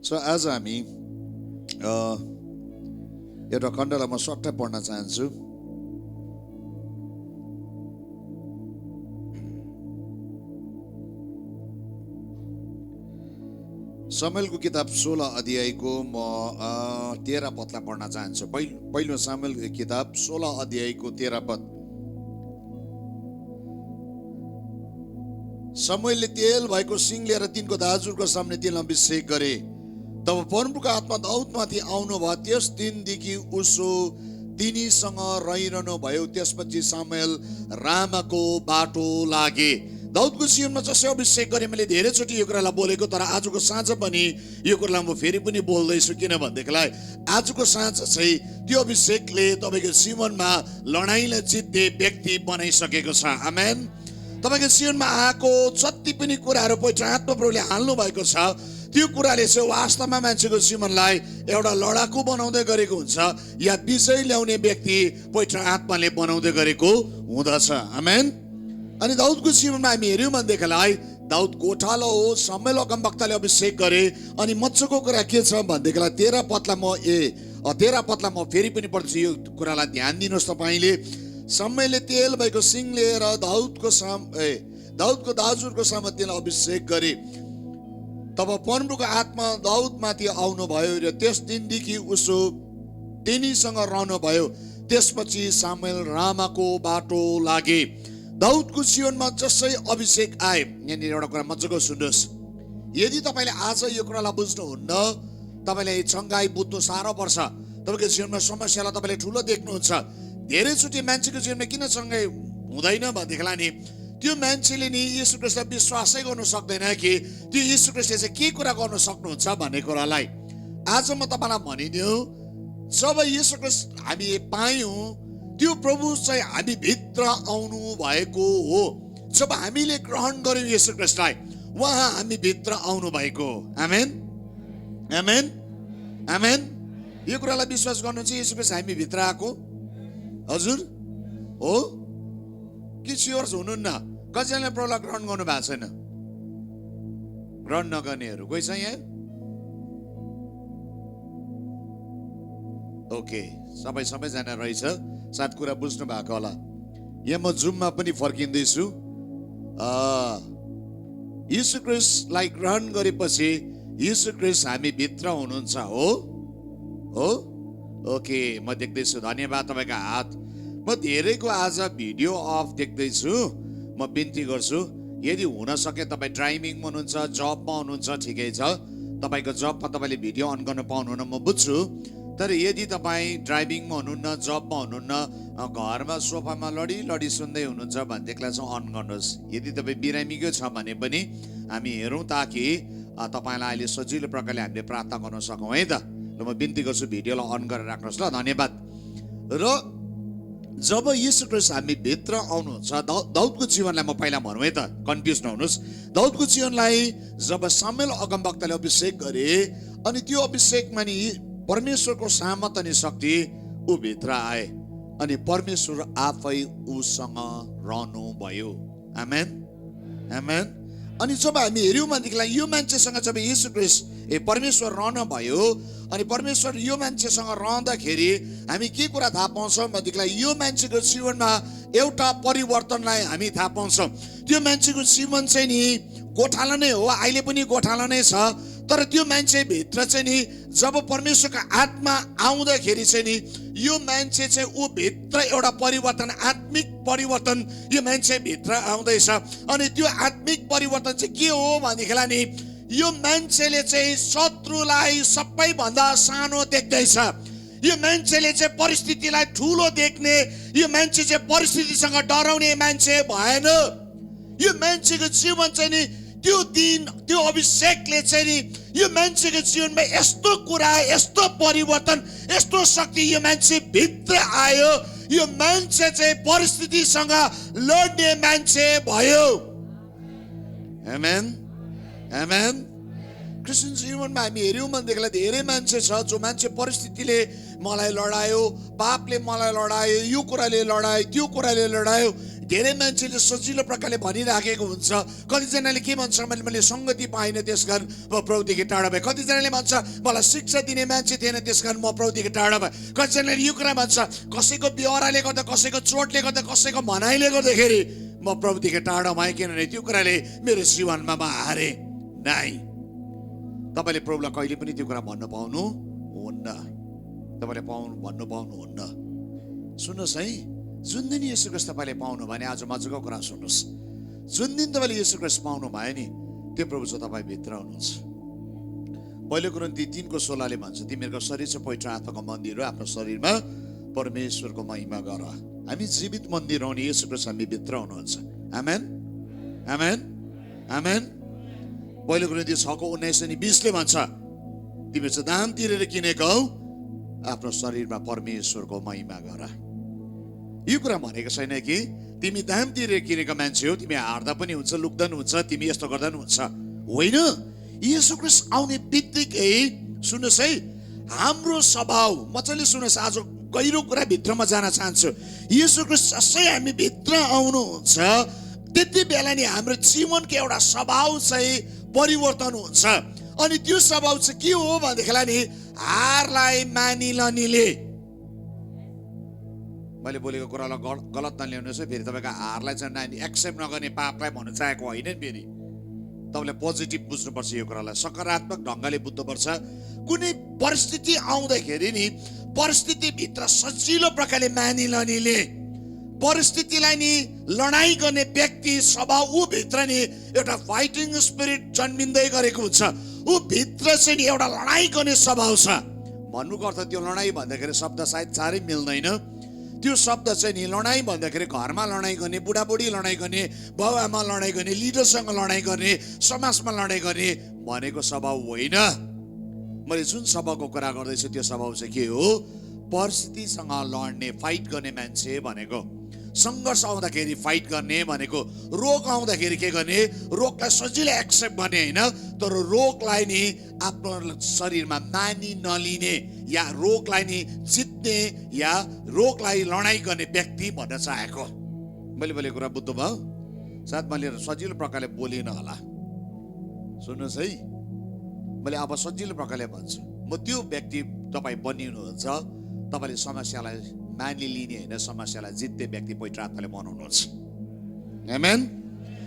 So आज हामी एउटा खण्डलाई म सट्टै पढ्न चाहन्छु। सामुएलको किताब 16 अध्यायको म 13 पदलाई पढ्न चाहन्छु। पहिलो सामुएलको किताब 16 अध्यायको 13 पद। सामुएलले तेल भएको सिंह लिएर तिनको दाजुको सामने तिनलाई अभिषेक गरे। तब परमप्रभुको आत्मा दाउदमाथि आउनु भयो। त्यस दिनदेखि उसो तिनीसँग रहिरहनु भयो। त्यसपछि सामुएल रामाको बाटो लागे। दाउदको जीवनमा जसै अभिषेक गरे, मैले धेरैचोटि यो कुरालाई बोलेको, तर आजको साँझ पनि यो कुरालाई म फेरि पनि बोल्दैछु। किनभनेदेखिलाई आजको साँझ चाहिँ त्यो अभिषेकले तपाईँको जीवनमा लडाइँलाई जित्ने व्यक्ति बनाइसकेको छ। आमेन। तपाईँको जीवनमा आएको जति पनि कुराहरू पवित्र आत्मा प्रभुले हाल्नु भएको छ, त्यो कुराले चाहिँ वास्तवमा मान्छेको जीवनलाई एउटा लडाकु बनाउँदै गरेको हुन्छ या विजय ल्याउने व्यक्ति पवित्र आत्माले बनाउँदै गरेको हुँदछ। आमेन। अनि दाउदको जीवनमा हामी हेऱ्यौँ भनेदेखिलाई दाउद गोठालो हो। सामुएल अगमवक्ताले अभिषेक गरे। अनि मजाको कुरा के छ भनेदेखिलाई 13 पदलाई म फेरि पनि पढ्छु। यो कुरालाई ध्यान दिनुहोस् तपाईँले। सामुएलले तेल भएको सिंह लिएर दाउदको दाजुको सामु तिनलाई अभिषेक गरे। तब परमप्रभुको आत्मा दाउदमाथि आउनु भयो र त्यस दिनदेखि उसो तिनीसँग रहनु भयो। त्यसपछि सामुएल रामाको बाटो लागे। दाउदको जीवनमा जसै अभिषेक आए, यहाँनिर एउटा कुरा मजाको सुन्नुहोस्। यदि तपाईँले आज यो कुरालाई बुझ्नुहुन्न, तपाईँलाई चङ्गाई बुझ्नु साह्रो पर्छ। तपाईँको जीवनमा समस्यालाई तपाईँले ठुलो देख्नुहुन्छ। धेरैचोटि मान्छेको जीवनमा किन चङ्गाई हुँदैन भनेदेखिलाई नि त्यो मान्छेले नि यीशु ख्रीष्टलाई विश्वासै गर्नु सक्दैन कि त्यो यीशु ख्रीष्टले चाहिँ के कुरा गर्नु सक्नुहुन्छ भन्ने कुरालाई। आज म तपाईँलाई भनिदिउँ, जब यीशु ख्रीष्ट हामी पायौँ, त्यो प्रभु चाहिँ हामी भित्र आउनु भएको हो। जब हामीले ग्रहण गर्यौँ यीशु ख्रीष्टलाई, उहाँ हामी भित्र आउनु भएको। आमेन, आमेन, आमेन। यो कुरालाई विश्वास गर्नु चाहिँ यीशु ख्रीष्ट हामी भित्र आएको हजुर हो कि स्योर हुनुहुन्न? कसैले प्रभुलाई ग्रहण गर्नु भएको छैन? ग्रहण नगर्नेहरू कोही छ यहाँ? ओके, सबैजना रहेछ। सायद कुरा बुझ्नु भएको होला। यहाँ म जुममा पनि फर्किँदैछु। यीशु ख्रीष्टलाई ग्रहण गरेपछि यीशु ख्रीष्ट हामी भित्र हुनुहुन्छ। हो हो ओके, म देख्दैछु। धन्यवाद तपाईँको हात। म धेरैको आज भिडियो अफ देख्दैछु। म बिन्ती गर्छु, यदि हुन सके तपाईँ ड्राइभिङमा हुनुहुन्छ, जबमा हुनुहुन्छ, ठिकै छ। तपाईँको जबमा तपाईँले भिडियो अन गर्न पाउनुहुन्न, म बुझ्छु। तर यदि तपाईँ ड्राइभिङमा हुनुहुन्न, जबमा हुनुहुन्न, घरमा सोफामा लडी सुन्दै हुनुहुन्छ भनेदेखिलाई चाहिँ अन गर्नुहोस्। यदि तपाईँ बिरामीकै छ भने पनि हामी हेरौँ, ताकि तपाईँलाई अहिले सजिलो प्रकारले हामीले प्रार्थना गर्न सकौँ है त। ल म बिन्ती गर्छु, भिडियोलाई अन गरेर राख्नुहोस् ल। धन्यवाद। र जब यीशु ख्रीष्ट हामी भित्र आउनुहुन्छ, दाउदको जीवनलाई म पहिला भनौँ है त, कन्फ्युज नहुनुहोस्। दाउदको जीवनलाई जब सामुएल अगमवक्ताले अभिषेक गरे, अनि त्यो अभिषेकमा नि परमेश्वरको सामर्थ अनि शक्ति ऊ भित्र आए, अनि परमेश्वर आफै उसँग रहनु भयो। आमेन, आमेन। अनि जब हामी हेऱ्यौँ भनेदेखिलाई यो मान्छेसँग जब यीशु ख्रीष्ट परमेश्वर रहन भयो, अनि परमेश्वर यो मान्छेसँग रहँदाखेरि हामी के कुरा थाहा पाउँछौँ भनेदेखिलाई यो मान्छेको जीवनमा एउटा परिवर्तनलाई हामी थाहा पाउँछौँ। त्यो मान्छेको जीवन चाहिँ नि गोठाला नै हो, अहिले पनि गोठाला नै छ। तर त्यो मान्छे भित्र चाहिँ नि जब परमेश्वरको आत्मा आउँदाखेरि चाहिँ नि यो मान्छे चाहिँ ऊ भित्र एउटा परिवर्तन, आत्मिक परिवर्तन यो मान्छे भित्र आउँदैछ। अनि त्यो आत्मिक परिवर्तन चाहिँ के हो भनेदेखिलाई नि यो मान्छेले चाहिँ शत्रुलाई सबैभन्दा सानो देख्दैछ। यो मान्छेले चाहिँ परिस्थितिलाई ठुलो देख्ने, यो मान्छे चाहिँ परिस्थितिसँग डराउने मान्छे भएन। यो मान्छेको जीवन चाहिँ नि त्यो दिन त्यो अभिषेकले चाहिँ नि यो मान्छेको जीवनमा यस्तो कुरा, यस्तो परिवर्तन, यस्तो शक्ति यो मान्छे भित्र आयो। यो मान्छे चाहिँ परिस्थितिसँग लड्ने मान्छे भयो। आमेन, आमेन। क्रिस्चियन जीवनमा हामी हेऱ्यौँ भनेदेखिलाई धेरै मान्छे छ जो मान्छे परिस्थितिले मलाई लडायो, पापले मलाई लडायो, यो कुराले लडायो, त्यो कुराले लडायो, धेरै मान्छेले सजिलो प्रकारले भनिराखेको हुन्छ। कतिजनाले के भन्छ, मैले संगति पाइनँ त्यस कारण म प्रभुदेखि टाढा भएँ। कतिजनाले भन्छ मलाई शिक्षा दिने मान्छे थिएन त्यस कारण म प्रभुदेखि टाढा भएँ। कतिजनाले यो कुरा भन्छ कसैको बेहोराले गर्दा, कसैको चोटले गर्दा, कसैको भनाइले गर्दाखेरि म प्रभुदेखि टाढा भएँ, किनभने त्यो कुराले मेरो जीवनमा म हारेँ। नाइ, तपाईँले प्रभुलाई कहिले पनि त्यो कुरा भन्न पाउनु हुन्न। तपाईँले भन्नु पाउनुहुन्न। सुन्नुहोस् है, जुन दिन येशू ख्रीष्ट तपाईँले पाउनु भने, आज मजाको कुरा सुन्नुहोस्, जुन दिन तपाईँले येशू ख्रीष्ट पाउनु भयो नि, त्यो प्रभु चाहिँ तपाईँ भित्र हुनुहुन्छ। पहिलो कुरिन्थी 3:16 भन्छ, तिमीहरूको शरीर चाहिँ पवित्र आत्माको मन्दिर हो, आफ्नो शरीरमा परमेश्वरको महिमा गर। हामी जीवित मन्दिर हो नि, येशू ख्रीष्ट हामी भित्र हुनुहुन्छ। आमेन, आमेन, आमेन। पहिलो कुरिन्थी 6:19-20 भन्छ, तिमी चाहिँ दाम तिरेर किनेको हौ, आफ्नो शरीरमा परमेश्वरको महिमा गर। यो कुरा भनेको छैन कि तिमी दाम तिरेर किनेको मान्छे हो, तिमी हार्दा पनि हुन्छ, लुक्दा पनि हुन्छ, तिमी यस्तो गर्दा पनि हुन्छ। होइन, येशू ख्रीष्ट आउने बित्तिकै सुन्नुहोस् है, हाम्रो स्वभाव, मजाले सुन्नुहोस्, आज गहिरो कुरा भित्रमा जान चाहन्छु। येशू ख्रीष्ट जसै हामी भित्र आउनुहुन्छ त्यति बेला नि हाम्रो जीवनको एउटा स्वभाव चाहिँ परिवर्तन हुन्छ। अनि त्यो स्वभाव चाहिँ के हो भनेदेखिलाई नि, हारलाई मानिलनीले। मैले बोलेको कुरालाई गलत नल्याउनुहोस् है, फेरि तपाईँको हारलाई चाहिँ एक्सेप्ट नगर्ने पापलाई भन्नु चाहेको होइन नि। फेरि तपाईँले पोजिटिभ बुझ्नुपर्छ, यो कुरालाई सकारात्मक ढङ्गले बुझ्नुपर्छ। कुनै परिस्थिति आउँदाखेरि नि, परिस्थितिभित्र सजिलो प्रकारले मानिलनीले, परिस्थितिलाई नि लडाइँ गर्ने व्यक्ति स्वभाव ऊ भित्र नि एउटा फाइटिङ स्पिरिट जन्मिँदै गरेको हुन्छ। ऊ भित्र चाहिँ नि एउटा लडाइँ गर्ने स्वभाव छ। भन्नुको अर्थ त्यो लडाइँ भन्दाखेरि शब्द सायद साह्रै मिल्दैन। त्यो शब्द चाहिँ नि लडाइँ भन्दाखेरि घरमा लडाइँ गर्ने, बुढाबुढी लडाइँ गर्ने, बाबुआमा लडाइँ गर्ने, लिडरसँग लडाइँ गर्ने, समाजमा लडाइँ गर्ने भनेको स्वभाव होइन। मैले जुन स्वभावको कुरा गर्दैछु त्यो स्वभाव चाहिँ के हो? परिस्थितिसँग लड्ने, फाइट गर्ने मान्छे भनेको। सङ्घर्ष आउँदाखेरि फाइट गर्ने भनेको, रोग आउँदाखेरि के गर्ने, रोगलाई सजिलै एक्सेप्ट गर्ने होइन, तर रोगलाई नि आफ्नो शरीरमा मानि नलिने या रोगलाई नि जित्ने या रोगलाई लडाइँ गर्ने व्यक्ति भन्न चाहेको। मैले बोलेको कुरा बुझ्नुभयो? सायद मैले सजिलो प्रकारले बोलिनँ होला, सुन्नुहोस् है। मैले अब सजिलो प्रकारले भन्छु, म त्यो व्यक्ति तपाईँ बनिनुहुन्छ। तपाईँले समस्यालाई मानिलिने होइन, समस्यालाई जित्ने व्यक्ति पवित्र आत्माले बनाउनुहुन्छ। आमेन।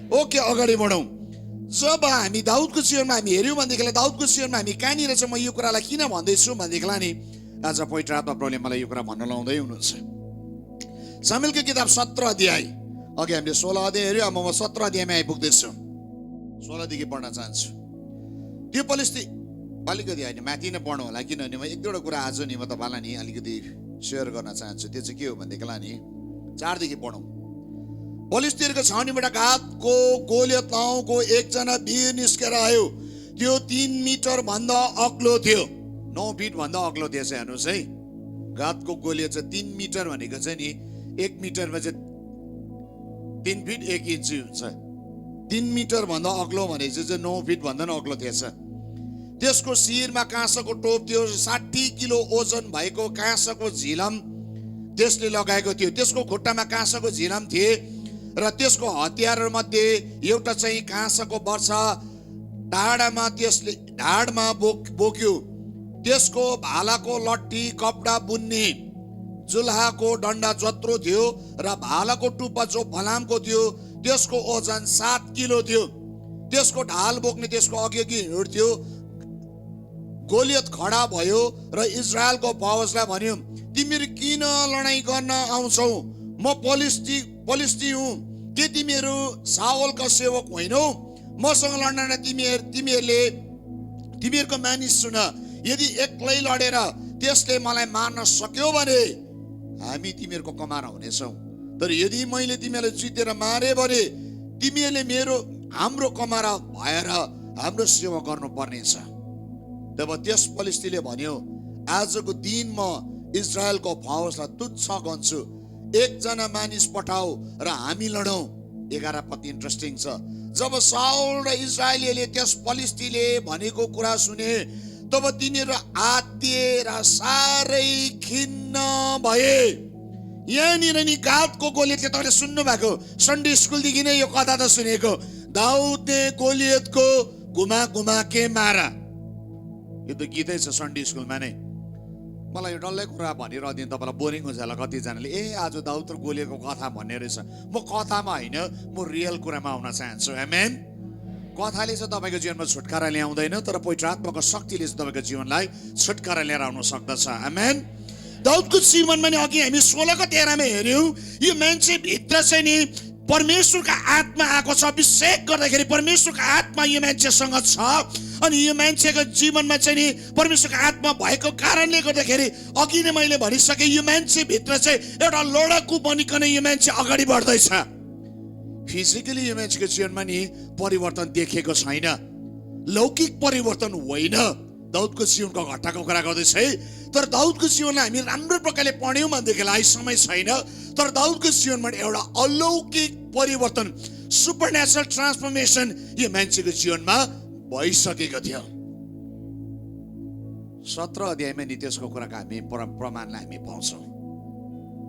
ओके, अगाडि बढौँ। जब हामी दाउदको जीवनमा हामी हेऱ्यौँ भनेदेखिलाई, दाउदको जीवनमा हामी कहाँनिर चाहिँ म यो कुरालाई किन भन्दैछु भनेदेखिलाई नि, आज पवित्र आत्मा प्रभुले मलाई यो कुरा भन्न लाउँदै हुनुहुन्छ। सामुएलको किताब 17 अध्याय, अघि हामीले 16 अध्याय हेऱ्यौँ, अब म 17 अध्यायमा आइपुग्दैछु। 16 देखि पढ्न चाहन्छु। त्यो अलिकति होइन, माथि नै पढ्नु होला, किनभने म एक दुईवटा कुरा आज नि म तपाईँलाई नि अलिकति सेयर गर्न चाहन्छु। त्यो चाहिँ के हो भनेदेखिलाई नि 4 देखि पढौँ। फिलिस्तीहरूको छाउनीबाट गातको गोलियत नाउँको एकजना वीर निस्केर आयो। त्यो 3 मिटर भन्दा अग्लो थियो, 9 फिट भन्दा अग्लो थियो। हेर्नुहोस् है, गातको गोलियत चाहिँ 3 मिटर भनेको चाहिँ नि 1 मिटरमा चाहिँ 3 फिट 1 इन्च हुन्छ। 3 मिटर भन्दा अग्लो भनेपछि चाहिँ 9 फिट भन्दा पनि अग्लो थिएछ। त्यसको शिरमा काँसको टोप थियो, 60 किलो ओजन भएको काँसको झिलम त्यसले लगाएको थियो। त्यसको खुट्टामा काँसको झिलम थिए र त्यसको हतियारमध्ये एउटा चाहिँ काँसको वर्षा ढाडमा बोक्यो। त्यसको भालाको लट्ठी कपडा बुन्ने जुल्हाको डन्डा जत्रो थियो र भालाको टुप्पा जो फलामको थियो त्यसको ओजन 7 किलो थियो। त्यसको ढाल बोक्ने त्यसको अघि हिँड्थ्यो। गोलियत खडा भयो र इजरायलको फौजलाई भन्यो, तिमीहरू किन लडाइँ गर्न आउँछौ? म पलिस्ती हुँ। के तिमीहरू साओलका सेवक होइनौ? मसँग लड्न तिमीहरूको मानिस सुन। यदि एक्लै लडेर त्यसले मलाई मार्न सक्यो भने हामी तिमीहरूको कमारा हुनेछौँ, तर यदि मैले तिमीलाई जितेर मारे भने तिमीहरूले हाम्रो कमारा भएर हाम्रो सेवा गर्नुपर्नेछ। तब त्यस फिलिस्तीले भन्यो, आजको दिन म इजरायलको फौजलाई तुच्छ गन्छु। 1 जना मानिस पठाऊ र हामी लडौँ। 11 पद इन्ट्रेस्टिङ छ। जब साउल र इजरायलीले त्यस फिलिस्तीले भनेको कुरा सुने, तब तिनीहरू आत्तिएर साह्रै खिन्न भए। यहाँनिर नि गादको गोलियतले, तपाईँले सुन्नु भएको सन्डे स्कुलदेखि नै यो कथा त सुनेको, दाउदले गोलियतको घुमा घुमा के मारा, यो त गीतै छ सन्डे स्कुलमा नै। मलाई यो डल्लै कुरा भनिरहदिन, तपाईँलाई बोरिङ हुन्छ होला कतिजनाले, आज दाउद र गोलियतको कथा भन्ने रहेछ। म कथामा होइन, म रियल कुरामा आउन चाहन्छु। आमेन। कथाले चाहिँ तपाईँको जीवनमा छुटकारा ल्याउँदैन, तर पवित्र आत्माको शक्तिले चाहिँ तपाईँको जीवनलाई छुटकारा लिएर आउन सक्दछ। आमेन। दाउदको जीवनमा नि अघि हामी 16को 13मा हेऱ्यौँ, यो मान्छे भित्र चाहिँ नि परमेश्वरको आत्मा आएको छ, अभिषेक गर्दाखेरि परमेश्वरको आत्मा यो मान्छेसँग छ। अनि यो मान्छेको जीवनमा चाहिँ नि परमेश्वरको आत्मा भएको कारणले गर्दाखेरि अघि नै मैले भनिसकेँ, यो मान्छे भित्र चाहिँ एउटा लडाकु बनिकन यो मान्छे अगाडि बढ्दैछ। फिजिकली यो मान्छेको जीवनमा नि परिवर्तन देखेको छैन, लौकिक परिवर्तन होइन, दाउदको जीवनको घटनाको कुरा गर्दैछ है। तर दाउदको जीवनलाई हामी राम्रो प्रकारले पढ्यौँ भनेदेखिलाई समय छैन, तर दाउदको जीवनमा एउटा अलौकिक परिवर्तन, सुपरनेचरल ट्रान्सफर्मेसन यो मान्छेको जीवनमा भइसकेको थियो। 17 अध्यायमा नि त्यसको कुराको हामी प्रमाणलाई हामी पाउँछौँ।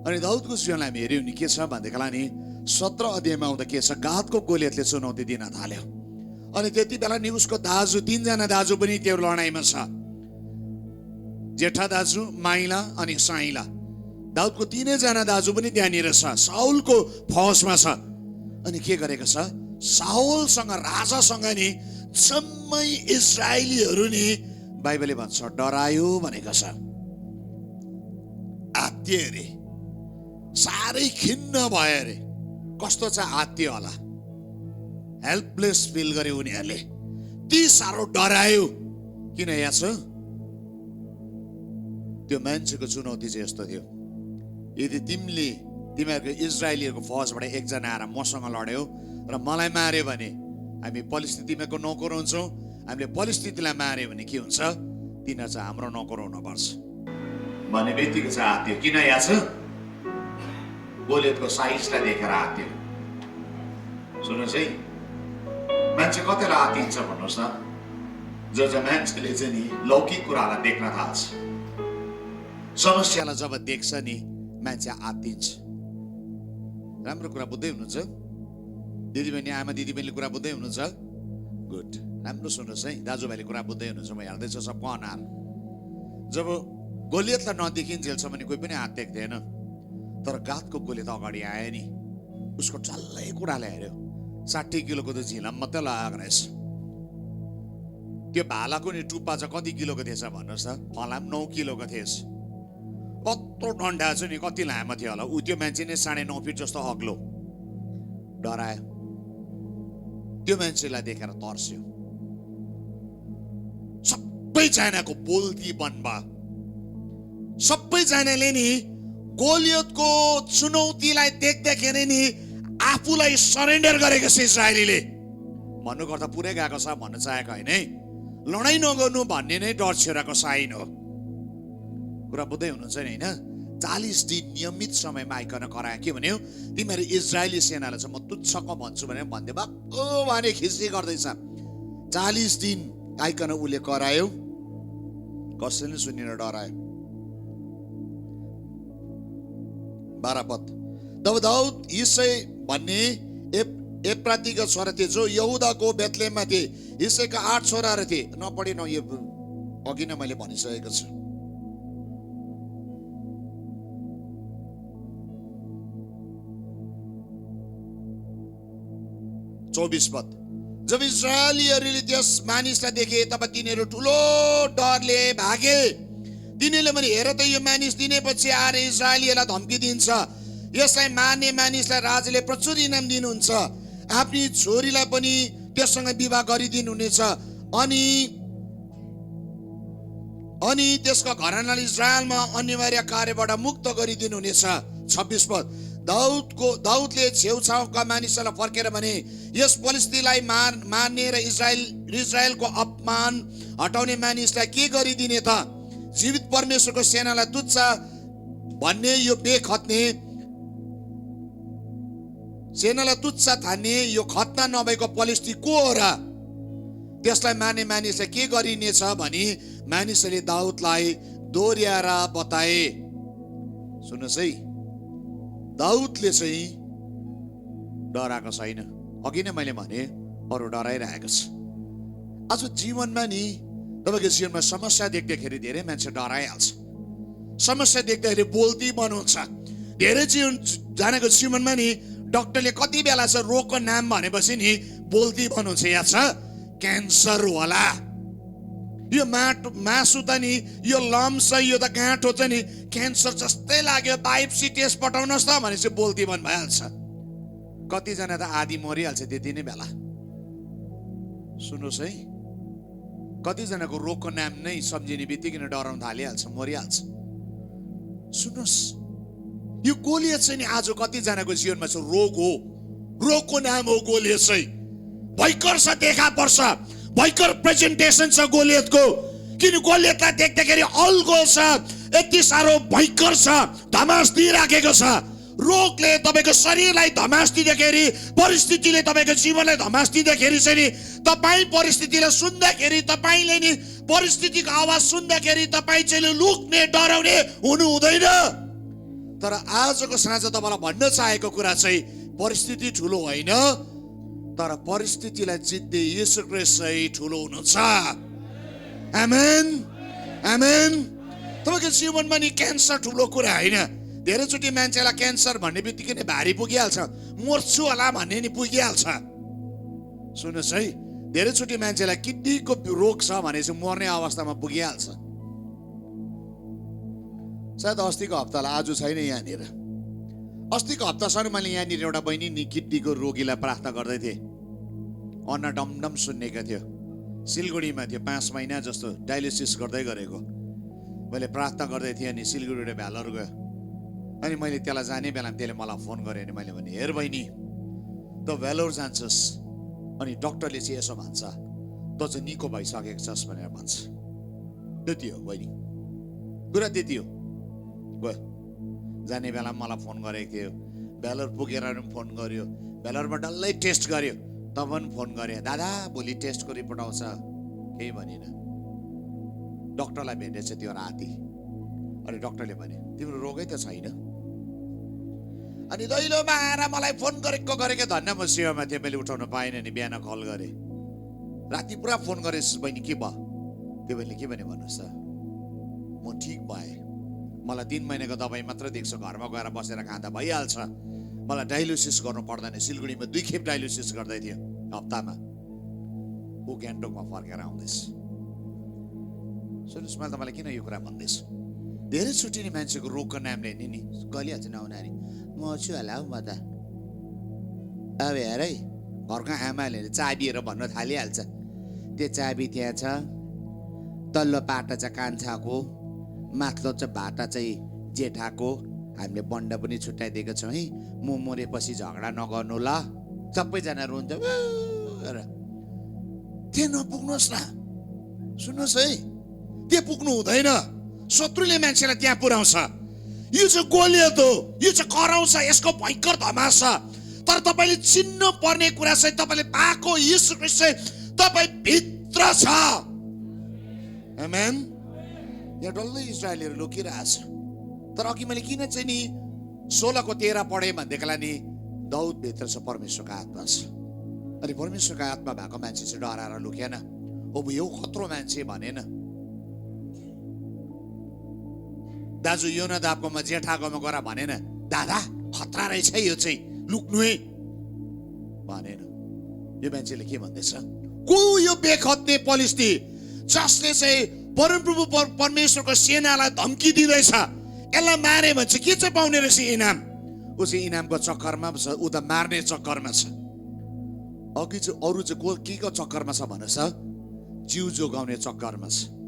अनि दाउदको जीवनलाई हामी हेऱ्यौँ नि के छ भनेदेखिलाई नि 17 अध्यायमा आउँदा के छ, गादको गोलियतले चुनौती दिन थाल्यो। अनि त्यति बेला नि उसको दाजु, 3 जना दाजु पनि त्यो लडाइँमा छ, जेठा दाजु, माइला अनि साइला। दाउदको 3 जना दाजु पनि त्यहाँनिर छ, साउलको फौजमा छ। अनि के गरेको छ, साउलसँग राजासँग नि जम्मै इजरायलीहरू नि बाइबलले भन्छ डरायो भनेको छ, आत्तिए अरे, साह्रै खिन्न भयो अरे। कस्तो चाहिँ आत्तियो होला, हेल्पलेस फिल गरे उनीहरूले, ती साह्रो डरायो। किन यहाँ छ, त्यो मान्छेको चुनौती चाहिँ यस्तो थियो, यदि तिमीहरूको इजरायलीहरूको फौजबाट एकजना आएर मसँग लड्यो र मलाई मार्यो भने हामी परिस्थितिमाको नोकर हुन्छौँ, हामीले परिस्थितिलाई मार्यो भने के हुन्छ, तिनीहरू चाहिँ हाम्रो नोकर हुनुपर्छ भन्ने व्यक्तिको चाहिँ आत्तियो। किन यहाँ छ, गोलियतको साइजलाई देखेर आत्तियो। सुन्नुहोस् है, मान्छे कतिलाई आत्तिन्छ भन्नुहोस् न, जब मान्छेले चाहिँ नि लौकिक कुरालाई देख्न थाल्छ, समस्यालाई जब देख्छ नि मान्छे आत्तिन्छ। राम्रो कुरा बुझ्दै हुनुहुन्छ दिदीबहिनी, आमा दिदीबहिनीले कुरा बुझ्दै हुनुहुन्छ? गुड, राम्रो सुन्नुहोस् है, दाजुभाइले कुरा बुझ्दै हुनुहुन्छ, म हेर्दैछु सबको अनुहार। जब गोलियतलाई नदेखिन्जेलसम्म नि कोही पनि हात देख्दैन, तर गादको गोलियत अगाडि आयो नि, उसको डल्लै कुरालाई हेऱ्यो, 60 किलोको त झिलम मात्रै लगाएको रहेछ। त्यो भालाको नि टुप्पा चाहिँ कति किलोको थिएछ भन्नुहोस् त, फलाम 9 किलोको थिएछ। कत्रो डन्डा चाहिँ नि कति लामो थियो होला, ऊ त्यो मान्छे नै 9.5 फिट जस्तो अग्लो। डरायो, त्यो मान्छेलाई देखेर तर्स्यो, सबैजनाको बोल्ती बन्द भयो। सबैजनाले नि गोलियतको चुनौतीलाई देख्दाखेरि नि आफूलाई सरेन्डर गरेको छ। इजरायलीले भन्नुको अर्थ पुरै गएको छ भन्न चाहेको होइन है, लडाइँ नगर्नु भन्ने नै डर छिराको साइन हो। कुरा बुझ्दै हुनुहुन्छ नि होइन? 40 दिन नियमित समयमा आइकन करायो। के भन्यो, तिमीहरू इजरायली सेनालाई चाहिँ म तुच्छको भन्छु भने भन्दै भएको भने खिच्री गर्दैछ। 40 दिन आइकन उसले करायो, कसैले सुनेर डरायो। 12 पद, तब दाउद यिसै भन्ने एप्रातीका छोरा थिए, जो यहुदाको बेथलेहममा थिए। यिसैका 8 छोराहरू थिए। नपढे न, यो अघि नै मैले भनिसकेको छु। 24 पद, जब इजरायलीहरूले त्यस मानिसलाई देखे तब तिनीहरू ठुलो डरले भागे। तिनीहरूले पनि हेर त यो मानिस दिनेपछि आएर इजरायलीहरूलाई धम्की दिन्छ, यसलाई मार्ने मानिसलाई राजाले प्रचुर इनाम दिनुहुन्छ, आफ्नी छोरीलाई पनि त्यससँग विवाह गरिदिनुहुनेछ, अनि त्यसको घरानाले इजरायलमा अनिवार्य कार्यबाट मुक्त गरिदिनुहुनेछ। 26 पद, दाउदले छेउछाउका मानिसहरूलाई फर्केर भने, यस फलिस्तीलाई मार्ने र इजरायलको अपमान हटाउने मानिसलाई के गरिदिने त? जीवित परमेश्वरको सेनालाई तुच्छ भन्ने यो बेखत्ने सेनालाई तुच्छ ठान्ने यो खतना नभएको फलिस्ती को हो र? त्यसलाई मार्ने मानिसलाई के गरिनेछ भनी मानिसहरूले दाउदलाई दोहोर्याएर बताए। सुन्नुहोस् है, दाउदले चाहिँ डराएको छैन। अघि नै मैले भने अरू डराइरहेको छ। आज जीवनमा नि तपाईँको जीवनमा समस्या देख्दाखेरि धेरै मान्छे डराइहाल्छ। समस्या देख्दाखेरि बोल्ती बनाउँछ। धेरै जनाको जीवनमा नि डाक्टरले कति बेला छ रोगको नाम भनेपछि नि बोल्ती बनाउँछ। याद छ क्यान्सर होला, यो मासु त नि यो लम्स यो त गाँठो छ नि क्यान्सर जस्तै लाग्यो, बायोप्सी टेस्ट पठाउनुहोस् त भनेपछि बोल्ती बन्द भइहाल्छ। कतिजना त आधी मरिहाल्छ त्यति नै बेला। सुन्नुहोस् है, कतिजनाको रोगको नाम नै सम्झिने बित्तिकै डराउन थालिहाल्छ, मरिहाल्छ। सुन्नुहोस्, यो गोलियत चाहिँ नि आज कतिजनाको जीवनमा छ रोग हो। रोगको नाम हो गोलियत चाहिँ। भयङ्कर छ, देखा पर्छ, भयङ्कर प्रेजेन्टेसन छ गोलियतको। किन गोलियतलाई देख्दाखेरि अल्गो छ, यति साह्रो भयङ्कर छ, धमास दिइराखेको छ। रोगले तपाईँको शरीरलाई धमास दिँदाखेरि, परिस्थितिले तपाईँको जीवनलाई धमास दिँदाखेरि चाहिँ नि तपाईँ परिस्थितिलाई सुन्दाखेरि, तपाईँले नि परिस्थितिको आवाज सुन्दाखेरि तपाईँ चाहिँ लुक्ने डराउने हुनु हुँदैन। तर आजको साँझ तपाईँलाई भन्न चाहेको कुरा चाहिँ परिस्थिति ठुलो होइन, तर परिस्थितिलाई जित्दै येशू ख्रीष्ट चाहिँ ठुलो हुनुहुन्छ। आमेन, आमेन। तपाईँको जीवनमा नि क्यान्सर ठुलो कुरा होइन। धेरैचोटि मान्छेलाई क्यान्सर भन्ने बित्तिकै नै भारी पुगिहाल्छ, मर्छु होला भन्ने नि पुगिहाल्छ। सुन्नुहोस् है, धेरैचोटि मान्छेलाई किडनीको रोग छ भने चाहिँ मर्ने अवस्थामा पुगिहाल्छ। सायद अस्तिको हप्तालाई आज छैन यहाँनिर। अस्तिको हप्तासम्म मैले यहाँनिर एउटा बहिनी नि किडनीको रोगीलाई प्रार्थना गर्दै थिएँ। अन्न डमडम सुन्नेको थियो, सिलगढीमा थियो, 5 महिना जस्तो डायलिसिस गर्दै गरेको। मैले प्रार्थना गर्दै थिएँ अनि सिलगढीबाट भ्यालोर गयो। अनि मैले त्यसलाई जाने बेलामा त्यसले मलाई फोन गरेँ अनि मैले भने हेर बहिनी, त भ्यालोर जान्छस् अनि डक्टरले चाहिँ यसो भन्छ त चाहिँ निको भइसकेको छस् भनेर भन्छ। त्यति हो बहिनी, कुरा त्यति हो। गयो, जाने बेलामा मलाई फोन गरेको थियो, भ्यालोर पुगेर पनि फोन गर्यो, भ्यालोरमा डल्लै टेस्ट गर्यो, तब पनि फोन गरेँ, दादा भोलि टेस्टको रिपोर्ट आउँछ। केही भनिन। डक्टरलाई भेटेछ त्यो राति। अनि डक्टरले भने तिम्रो रोगै त छैन। अनि दैलोमा आएर मलाई फोन गरेको धन्य म सेवामा थिएँ, मैले उठाउन पाइनँ नि। बिहान कल गरेँ, राति पुरा फोन गरेँ, बहिनी के भयो? त्यो बहिनीले के भने भन्नुहोस् त, म ठिक भएँ, मलाई 3 महिनाको दबाई मात्र दिएको छ, घरमा गएर बसेर खाँदा भइहाल्छ, मलाई डायलिसिस गर्नु पर्दैन। सिलगढीमा 2 खेप डायलिसिस गर्दै थियो हप्तामा। ऊ गान्तोकमा फर्केर आउँदैछ। सुन्नुहोस्, मैले तपाईँलाई किन यो कुरा भन्दैछु, धेरैचोटि नि मान्छेको रोगको नामले नि गलिहाल्छ नहुनारी, म छु होला हौ म त। अब हेर है, घरको आमाले चाबीहरू भन्न थालिहाल्छ, त्यो चाबी त्यहाँ छ, तल्लो पाटा चाहिँ कान्छाको, माथिल्लो चाहिँ भाटा चाहिँ जेठाको, हामीले बन्ड पनि छुट्याइदिएको छौँ है, म मरेपछि झगडा नगर्नु ल। सबैजना रुन्छ। त्यहाँ नपुग्नुहोस् न। सुन्नुहोस् है, त्यहाँ पुग्नु हुँदैन। शत्रुले मान्छेलाई त्यहाँ पुर्याउँछ। यो चाहिँ गोलियत हो, यो चाहिँ कराउँछ, यसको भयङ्कर धमास छ। तर तपाईँले चिन्नु पर्ने कुरा चाहिँ तपाईँले पाएको येशू ख्रीष्ट चाहिँ तपाईँ भित्र छ। आमेन। यहाँ डल्लै इजरायलीहरू लुकिरहेछ। तर अघि मैले किन चाहिँ नि 16:13 पढेँ भनेदेखिलाई नि दाउद भित्र छ परमेश्वरको आत्मा छ। अनि परमेश्वरको आत्मा भएको मान्छे चाहिँ डराएर लुकेन। अब यो खत्रो मान्छे भनेन। दाजु योनादाबकोमा जेठाकोमा गएर भनेन, दादा खतरा रहेछ यो चाहिँ, लुक्नु है भनेन। यो मान्छेले के भन्दैछ, को यो बेखत्ने पलिस्ती जसले चाहिँ परमप्रभु परमेश्वरको सेनालाई धम्की दिँदैछ, यसलाई मारे भने चाहिँ के चाहिँ पाउने रहेछ इनाम? ऊ चाहिँ इनामको चक्करमा छ, ऊ त मार्ने चक्करमा छ। अघि चाहिँ अरू चाहिँ के को चक्करमा छ भन्नुहोस्, जिउ जोगाउने चक्करमा छ।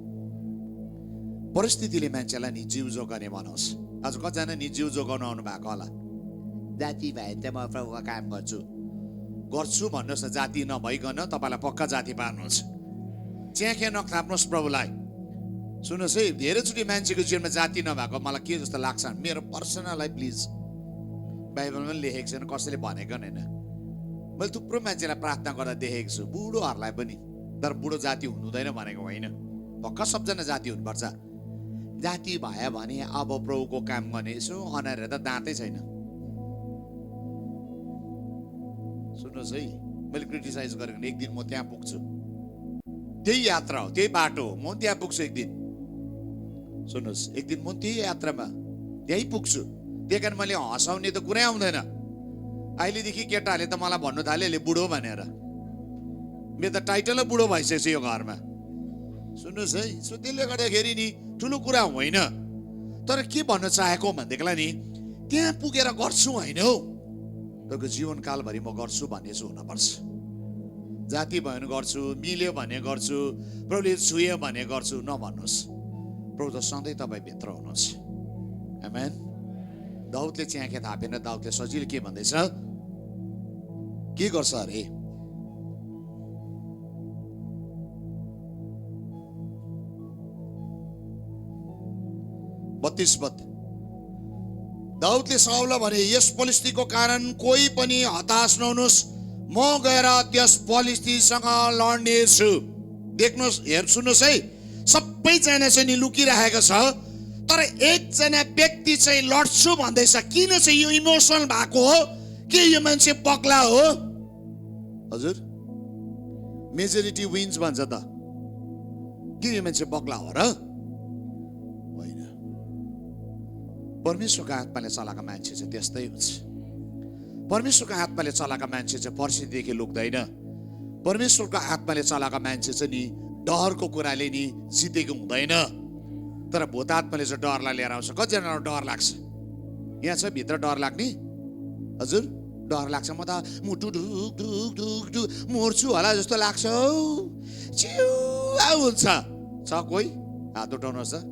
परिस्थितिले मान्छेलाई नि जिउ जोगाउने बनाउँछ। आज कतिजना नि जिउ जोगाउन आउनु भएको होला, जाति भए त म प्रभुको काम गर्छु भन्नुहोस् न। जाति नभइकन तपाईँलाई पक्का जाति पार्नुहुन्छ। च्याखे नखाप्नुहोस् प्रभुलाई। सुन्नुहोस् है, धेरैचोटि मान्छेको जीवनमा जाति नभएको मलाई के जस्तो लाग्छ, मेरो पर्सनल प्लिज बाइबलमा लेखेको छैन, कसैले भनेको होइन। मैले थुप्रो मान्छेलाई प्रार्थना गर्दा देखेको छु, बुढोहरूलाई पनि। तर बुढो जाति हुँदैन भनेको होइन, भक्का सबजना जाति हुनुपर्छ। जाति भयो भने अब प्रभुको काम गर्ने यसो अनाएर त दाँतै छैन। सुन्नुहोस् है, मैले क्रिटिसाइज गरेको एक दिन म त्यहाँ पुग्छु, त्यही यात्रा हो, त्यही बाटो हो, म त्यहाँ पुग्छु एक दिन। सुन्नुहोस्, एक दिन म त्यही यात्रामा त्यही पुग्छु। त्यही कारण मैले हँसाउने त कुरै आउँदैन। अहिलेदेखि केटाहरूले त मलाई भन्नु थाल्यो यसले बुढो भनेर। मेरो त टाइटलै बुढो भइसकेको छ यो घरमा। सुन्नुहोस् है, सो त्यसले गर्दाखेरि नि ठुलो कुरा होइन, तर के भन्न चाहेको भनेदेखिलाई नि त्यहाँ पुगेर गर्छु होइन हौ, तपाईँको जीवनकालभरि म गर्छु भन्ने चाहिँ हुनपर्छ। जाति भयो भने गर्छु, मिल्यो भने गर्छु, प्रभुले छुयो भने गर्छु नभन्नुहोस्। प्रभु त सधैँ तपाईँ भित्र हुनुहुन्छ। आमेन। दाउदले च्याखे थापेन। दाउदले सजिलो के भन्दैछ, के गर्छ अरे? बत्तीस पद। दाउदले साउललाई भने, यस पलिस्तीको कारण कोही पनि हताश नहुनुहोस्, म गएर त्यस पलिस्तीसँग लड्नेछु। देख्नुहोस्, सुन्नुहोस् है, सबैजना चाहिँ नि लुकिरहेको छ, तर एकजना व्यक्ति चाहिँ लड्छु भन्दैछ। किन चाहिँ यो इमोसनल भएको हो? के यो मान्छे पगला हो? हजुर, मेजोरिटी विन्स भन्छ त। के यो मान्छे पगला हो र? होइन, परमेश्वरको आत्माले चलाएको मान्छे चाहिँ त्यस्तै हुन्छ। परमेश्वरको आत्माले चलाएको मान्छे चाहिँ परिस्थितिदेखि लुक्दैन। परमेश्वरको आत्माले चलाएको मान्छे चाहिँ नि डरको कुराले नि जितेको हुँदैन। तर भूत आत्माले चाहिँ डरलाई लिएर आउँछ। कतिजनालाई डर लाग्छ? यहाँ छ भित्र डर लाग्ने? हजुर, डर लाग्छ। म त मुटु ढुक ढुक ढुक ढुक मर्छु होला जस्तो लाग्छ हौ, चिउ हुन्छ। छ कोही? हात उठाउनुहोस् त।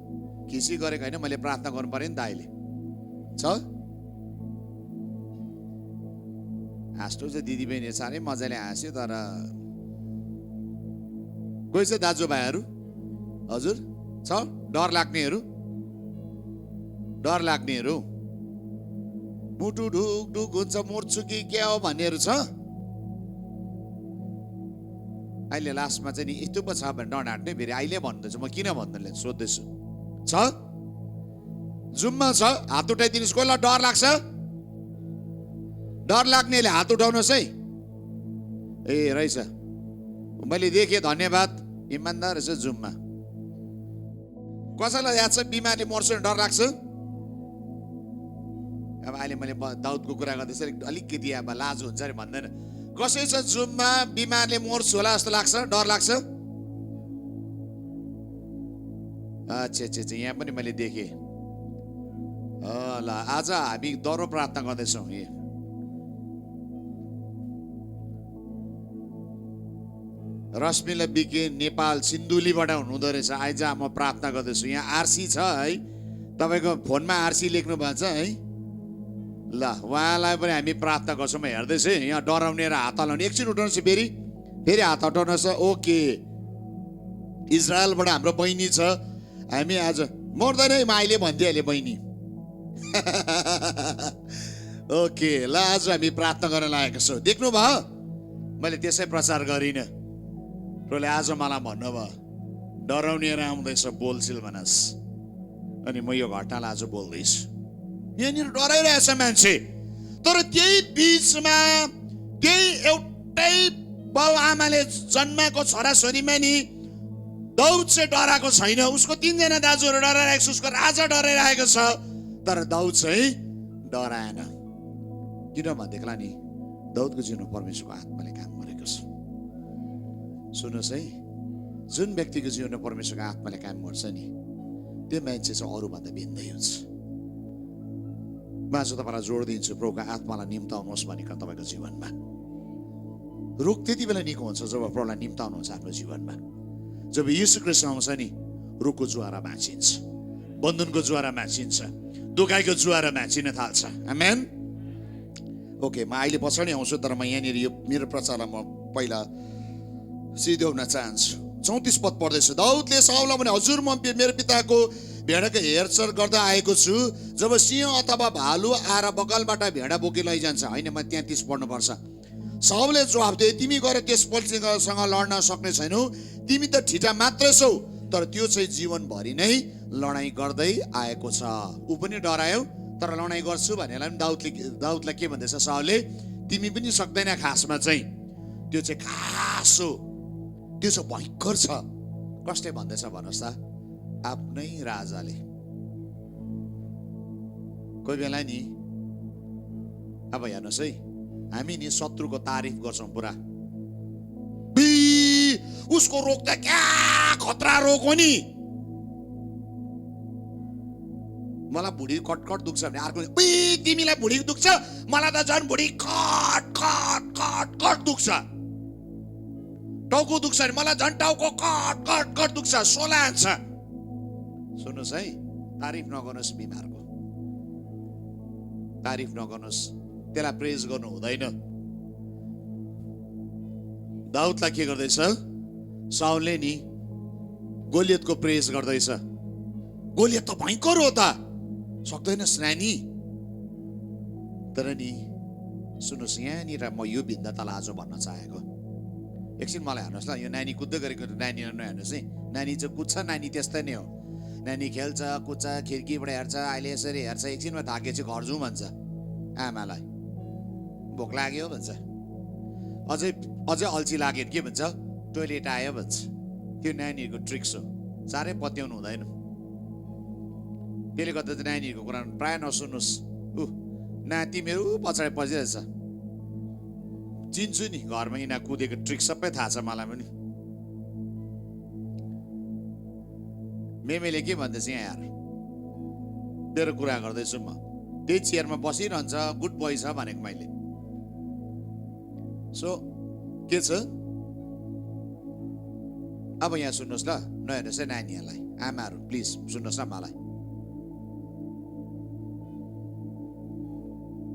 खिसी गरेको होइन, मैले प्रार्थना गर्नु पर्यो नि त। अहिले छ? हाँस्नु चाहिँ दिदीबहिनी साह्रै मजाले हाँस्यो, तर कोही छ दाजुभाइहरू? हजुर, छ डर लाग्नेहरू? डर लाग्नेहरू मुटु ढुक ढुक हुन्छ, मर्छु कि क्या हो भन्नेहरू छ? अहिले लास्टमा चाहिँ नि यस्तो पो छ भने डराट्ने। फेरि अहिले भन्दैछु, म किन भन्दैन सोध्दैछु। छ? जुममा छ? हात उठाइदिनुहोस्। कसलाई डर लाग्छ? डर लाग्नेले हात उठाउनुहोस् है। ए रहेछ, मैले देखेँ, धन्यवाद, इमान्दार रहेछ जुममा। कसैलाई याद छ बिमारले मर्छु भने डर लाग्छ? अब अहिले मैले दाउदको कुरा गर्दैछ, अलिकति अब लाज हुन्छ अरे भन्दैन। कसै छ जुममा बिमारले मर्छु होला जस्तो लाग्छ, डर लाग्छ? अच्छा अच्छा अच्छा, यहाँ पनि मैले देखेँ। ल, आज हामी दरो प्रार्थना गर्दैछौँ। रश्मिला बिके नेपाल सिन्धुलीबाट हुनुहुँदो रहेछ। आइज म प्रार्थना गर्दैछु। यहाँ आरसी छ है, तपाईँको फोनमा आरसी लेख्नु भएको छ है। ल, उहाँलाई पनि हामी प्रार्थना गर्छौँ। म हेर्दैछु यहाँ डराउने र हात हल्लाउने। एकछिन उठाउनुहोस्, फेरि फेरि हात हटाउनुहोस्। ओके, इजरायलबाट हाम्रो बहिनी छ। हामी आज मर्दैन है, म अहिले भनिदिइहालेँ बहिनी। ओके, ल, आज हामी प्रार्थना गर्न लागेको छौँ। देख्नुभयो, मैले त्यसै प्रचार गरिनँ। प्रभुले आज मलाई भन्नुभयो, डराउने र आउँदैछ, बोलसिल भनस्। अनि म यो घटनालाई आज बोल्दैछु। यहाँनिर डराइरहेछ मान्छे, तर त्यही बिचमा त्यही एउटै बाउ आमाले जन्माएको छोराछोरीमा नि दाउद चाहिँ डराएको छैन। उसको 3 जना दाजुहरू डराइरहेको छ, उसको राजा डराइरहेको छ, तर दाउद चाहिँ डराएन। किन भन्देखिलाई नि दाउदको जीवनमा परमेश्वरको आत्माले काम गरेको छ। सुन्नुहोस् है, जुन व्यक्तिको जीवनमा परमेश्वरको आत्माले काम गर्छ नि, त्यो मान्छे चाहिँ अरूभन्दा भिन्दै हुन्छ। म आज तपाईँलाई जोड दिन्छु, प्रभुको आत्मालाई निम्ताउनुहोस् भनेको तपाईँको जीवनमा। रोग त्यति बेला निको हुन्छ जब प्रभुलाई निम्ताउनुहुन्छ आफ्नो जीवनमा। जब यीशु ख्रीष्ट आउँछ नि, रोगको ज्वारा भाँचिन्छ, बन्धनको ज्वारा भाँचिन्छ, दुखाइको ज्वारा भाँचिन थाल्छ। आमेन। ओके, म अहिले पछाडि आउँछु, तर म यहाँनिर यो मेरो प्रचारलाई म पहिला सिध्याउन चाहन्छु। 34 पद पढ्दैछु। दाउदले साउललाई भने, हजुर, म मेरो पिताको भेडाको हेरचाह गर्दा आएको छु। जब सिंह अथवा भालु आएर बगलबाट भेडा बोकी लैजान्छ। होइन, म 33 पढ्नुपर्छ। साउलले जवाफ दिए, तिमी गएर त्यस पलिस्तीसँग लड्न सक्ने छैनौ। तिमी त ठिटा मात्रै छौ, तर त्यो चाहिँ जीवनभरि नै लडाइँ गर्दै आएको छ। ऊ पनि डरायो, तर लडाइँ गर्छु भनेर दाउदलाई के भन्दैछ? साउलले, तिमी पनि सक्दैन खासमा चाहिँ। त्यो चाहिँ खास हो, त्यो चाहिँ भयङ्कर छ। कसले भन्दैछ भन्नुहोस् त? आफ्नै राजाले। कोही बेला नि अब हेर्नुहोस् है, हामी नि शत्रुको तारिफ गर्छौँ पुरा। उसको रोग त क्या खतरा रोग हो नि, मलाई भुँडी कटकट दुख्छ भने अर्को तिमीलाई भुँडी दुख्छ, मलाई त झन् भुँडी कट कट कट कट दुख्छ। टाउको दुख्छ भने मलाई झन् टाउको कट कट कट दुख्छ, सोला हान्छ। सुन्नुहोस् है, तारिफ नगर्नुहोस् बिमारको, तारिफ नगर्नुहोस्, त्यसलाई प्रेज गर्नु हुँदैन। दाउदलाई के गर्दैछ? साउलले नि गोलियतको प्रेज गर्दैछ। गोलियत त भयङ्कर हो त, सक्दैनस् नानी। तर नि सुन्नुहोस्, यहाँनिर म यो भिन्नतालाई आज भन्न चाहेको। एकछिन मलाई हेर्नुहोस् ल, यो नानी कुद्दै गरेको नानी नहेर्नुहोस् है। नानी चाहिँ कुद्छ, नानी त्यस्तै नै हो। नानी खेल्छ, कुद्छ, खिड्कीबाट हेर्छ, अहिले यसरी हेर्छ, एकछिनमा थाकेपछि घर जाउँ भन्छ। आमालाई भोक लाग्यो भन्छ, अझै अल्छी लाग्यो के भन्छ? टोइलेट आयो भन्छ। त्यो नानीहरूको ट्रिक्स हो, साह्रै पत्याउनु हुँदैन। त्यसले गर्दा चाहिँ नानीहरूको कुरा प्राय नसुन्नुहोस्। नाति मेरो पछाडि पसिरहेछ, चिन्छु नि, घरमा यिनीहरू कुदेको ट्रिक सबै थाहा छ मलाई पनि। मेमेले के भन्दैछ यहाँ यार, तेरो कुरा गर्दैछु म। त्यही चेयरमा बसिरहन्छ, गुड बोय छ भनेको मैले। सो के छ अब यहाँ सुन्नुहोस् ल, नहेर्नुहोस् है नानीहरूलाई, आमाहरू प्लिज सुन्नुहोस् न मलाई।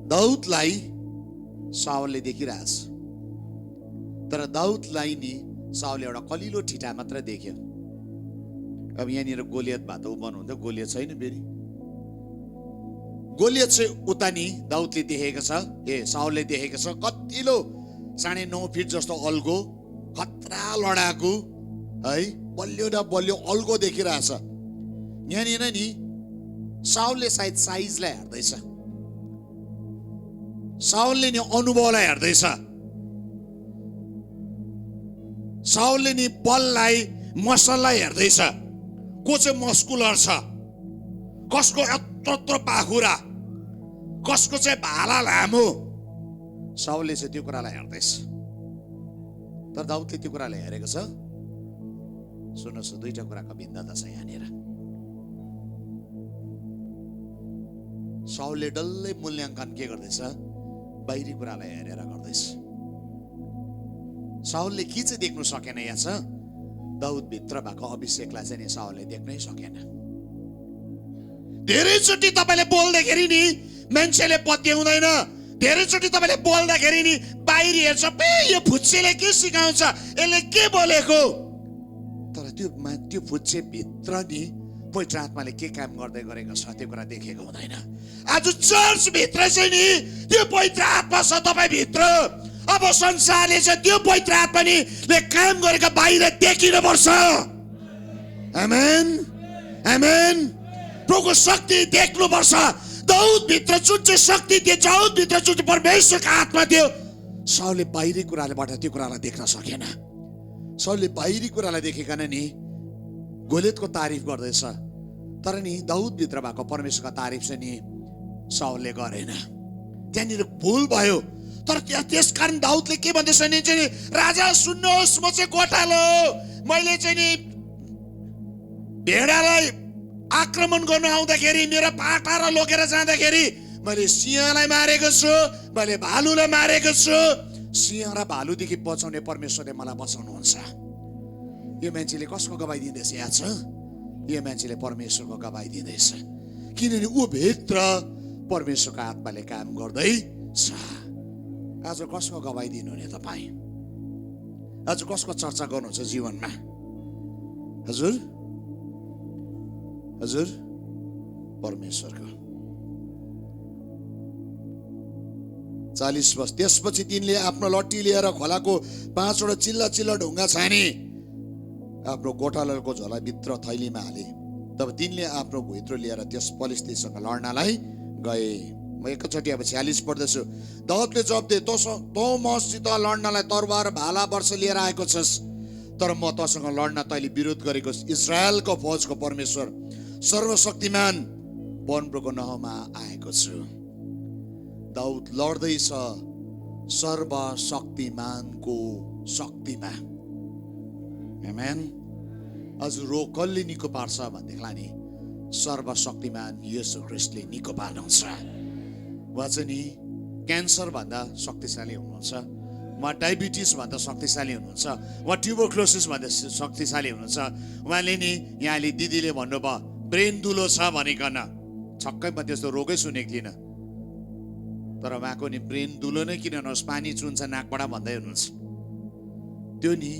दाउदलाई साउलले देखिरहेछ, तर दाउदलाई नि साउलले एउटा कलिलो ठिटा मात्र देख्यो। अब यहाँनिर गोलियत भए त ऊ भन्नुहुन्थ्यो, गोलियत छैन फेरि। गोलियत चाहिँ उता नि दाउदले देखेको छ, साउलले देखेको छ। कतिलो 9.5 फिट जस्तो अल्गो, खतरा लडाकु है, बलियो न बलियो अल्गो देखिरहेछ। यहाँनिर नि साउलले सायद साइजलाई हेर्दैछ, साउलले नि अनुभवलाई हेर्दैछ, साउलले नि बललाई मसललाई हेर्दैछ। को चाहिँ मस्कुलर छ, कसको यत्रो पाखुरा, कसको चाहिँ भाला लामो। साउलले चाहिँ त्यो कुरालाई हेर्दैछ, तर दाउदले त्यो कुरालाई हेरेको छ। सुन्नुहोस्, दुईटा कुराको भिन्नता छ यहाँनिर। साउलले डल्लै मूल्याङ्कन के गर्दैछ? बाहिरी कुरालाई हेरेर गर्दैछ। साउलले के चाहिँ देख्नु सकेन? यहाँ छ दाउद भित्र भएको अभिषेकलाई चाहिँ नि साउलले देख्नै सकेन। धेरैचोटि तपाईँले बोल्दाखेरि नि मान्छेले पत्याउँदैन, धेरैचोटि तपाईँले बोल्दाखेरि नि बाहिरी हेर्छ, यो फुच्चेले के सिकाउँछ, यसले के बोलेको। तर त्यो फुच्चे भित्र नि पवित्र आत्माले के काम गर्दै गरेको छ त्यो कुरा देखेको हुँदैन। आज चर्च भित्र चाहिँ नि त्यो पवित्र आत्मा छ तपाईँ भित्र। अब संसारले चाहिँ त्यो पवित्र आत्माले काम गरेको बाहिर देखिनु पर्छ। आमेन आमेन। प्रभुको शक्ति देख्नु पर्छ। दाउद भित्र जुन चाहिँ शक्ति थियो, दाउद भित्र जुन चाहिँ परमेश्वरको आत्मा थियो, साउलले बाहिरी कुराबाट त्यो कुरालाई देख्न सकेन। साउलले बाहिरी कुरालाई देखेकन नि गोलियतको तारिफ गर्दैछ, तर नि दाउद भित्र भएको परमेश्वरको तारिफ चाहिँ नि साउलले गरेन। त्यहाँनिर भुल भयो। तर त्यसकारण दाउदले के भन्दैछ नि चाहिँ, राजा सुन्नुहोस्, म चाहिँ गोठालो, मैले चाहिँ नि भेडालाई आक्रमण गर्न आउँदाखेरि, मेरो पाटारा लोकेर जाँदाखेरि मैले सिंहलाई मारेको छु, मैले भालुलाई मारेको छु। सिंह र भालुदेखि बचाउने परमेश्वरले मलाई बचाउनुहुन्छ। यो मान्छेले कसको गवाई दिँदैछ? याद छ, यो मान्छेले परमेश्वरको गवाई दिँदैछ, किनभने ऊ भित्र परमेश्वरको आत्माले काम गर्दैछ। आज कसको गवाई दिनुहुने तपाईँ? आज कसको चर्चा गर्नुहुन्छ जीवनमा? हजुर हजुर परमेश्वरको। 40 वर्ष त्यसपछि तिनले आफ्नो लट्ठी लिएर खोलाको 5वटा चिल्ला चिल्ला ढुङ्गा छाने, आफ्नो गोठालाको झोला भित्र थैलीमा हाले। तब तिनले आफ्नो भुइँत्रो लिएर त्यस पलिस्तीसँग लड्नलाई गए। म एकैचोटि अब 46 पढ्दैछु। दाउदले जवाब दिए, तँ मसित लड्नलाई तरबार भाला वर्ष लिएर आएको छस्, तर म तँसँग लड्न तैँले विरोध गरेको इजरायलको फौजको परमेश्वर सर्वशक्तिमान परमप्रभुको नाउँमा आएको छु। दाउद लड्दैछ सर्वशक्तिमानको शक्तिमा। आमेन। हजुर रोग कसले निको पार्छ भनेदेखिलाई नि सर्वशक्तिमान येशू ख्रीष्टले निको पार्नुहुन्छ। उहाँ चाहिँ नि क्यान्सर भन्दा शक्तिशाली हुनुहुन्छ, उहाँ डायबिटिस भन्दा शक्तिशाली हुनुहुन्छ, उहाँ ट्युबरक्लोसिस भन्दा शक्तिशाली हुनुहुन्छ। उहाँले नि यहाँले दिदीले भन्नुभयो ब्रेन दुलो छ भनिकन, छक्कै म त्यस्तो रोगै सुनेको थिइनँ। तर उहाँको नि ब्रेन दुलो नै किन नहोस्, पानी चुन्छ नाकबाट भन्दै हुनुहुन्छ। त्यो नि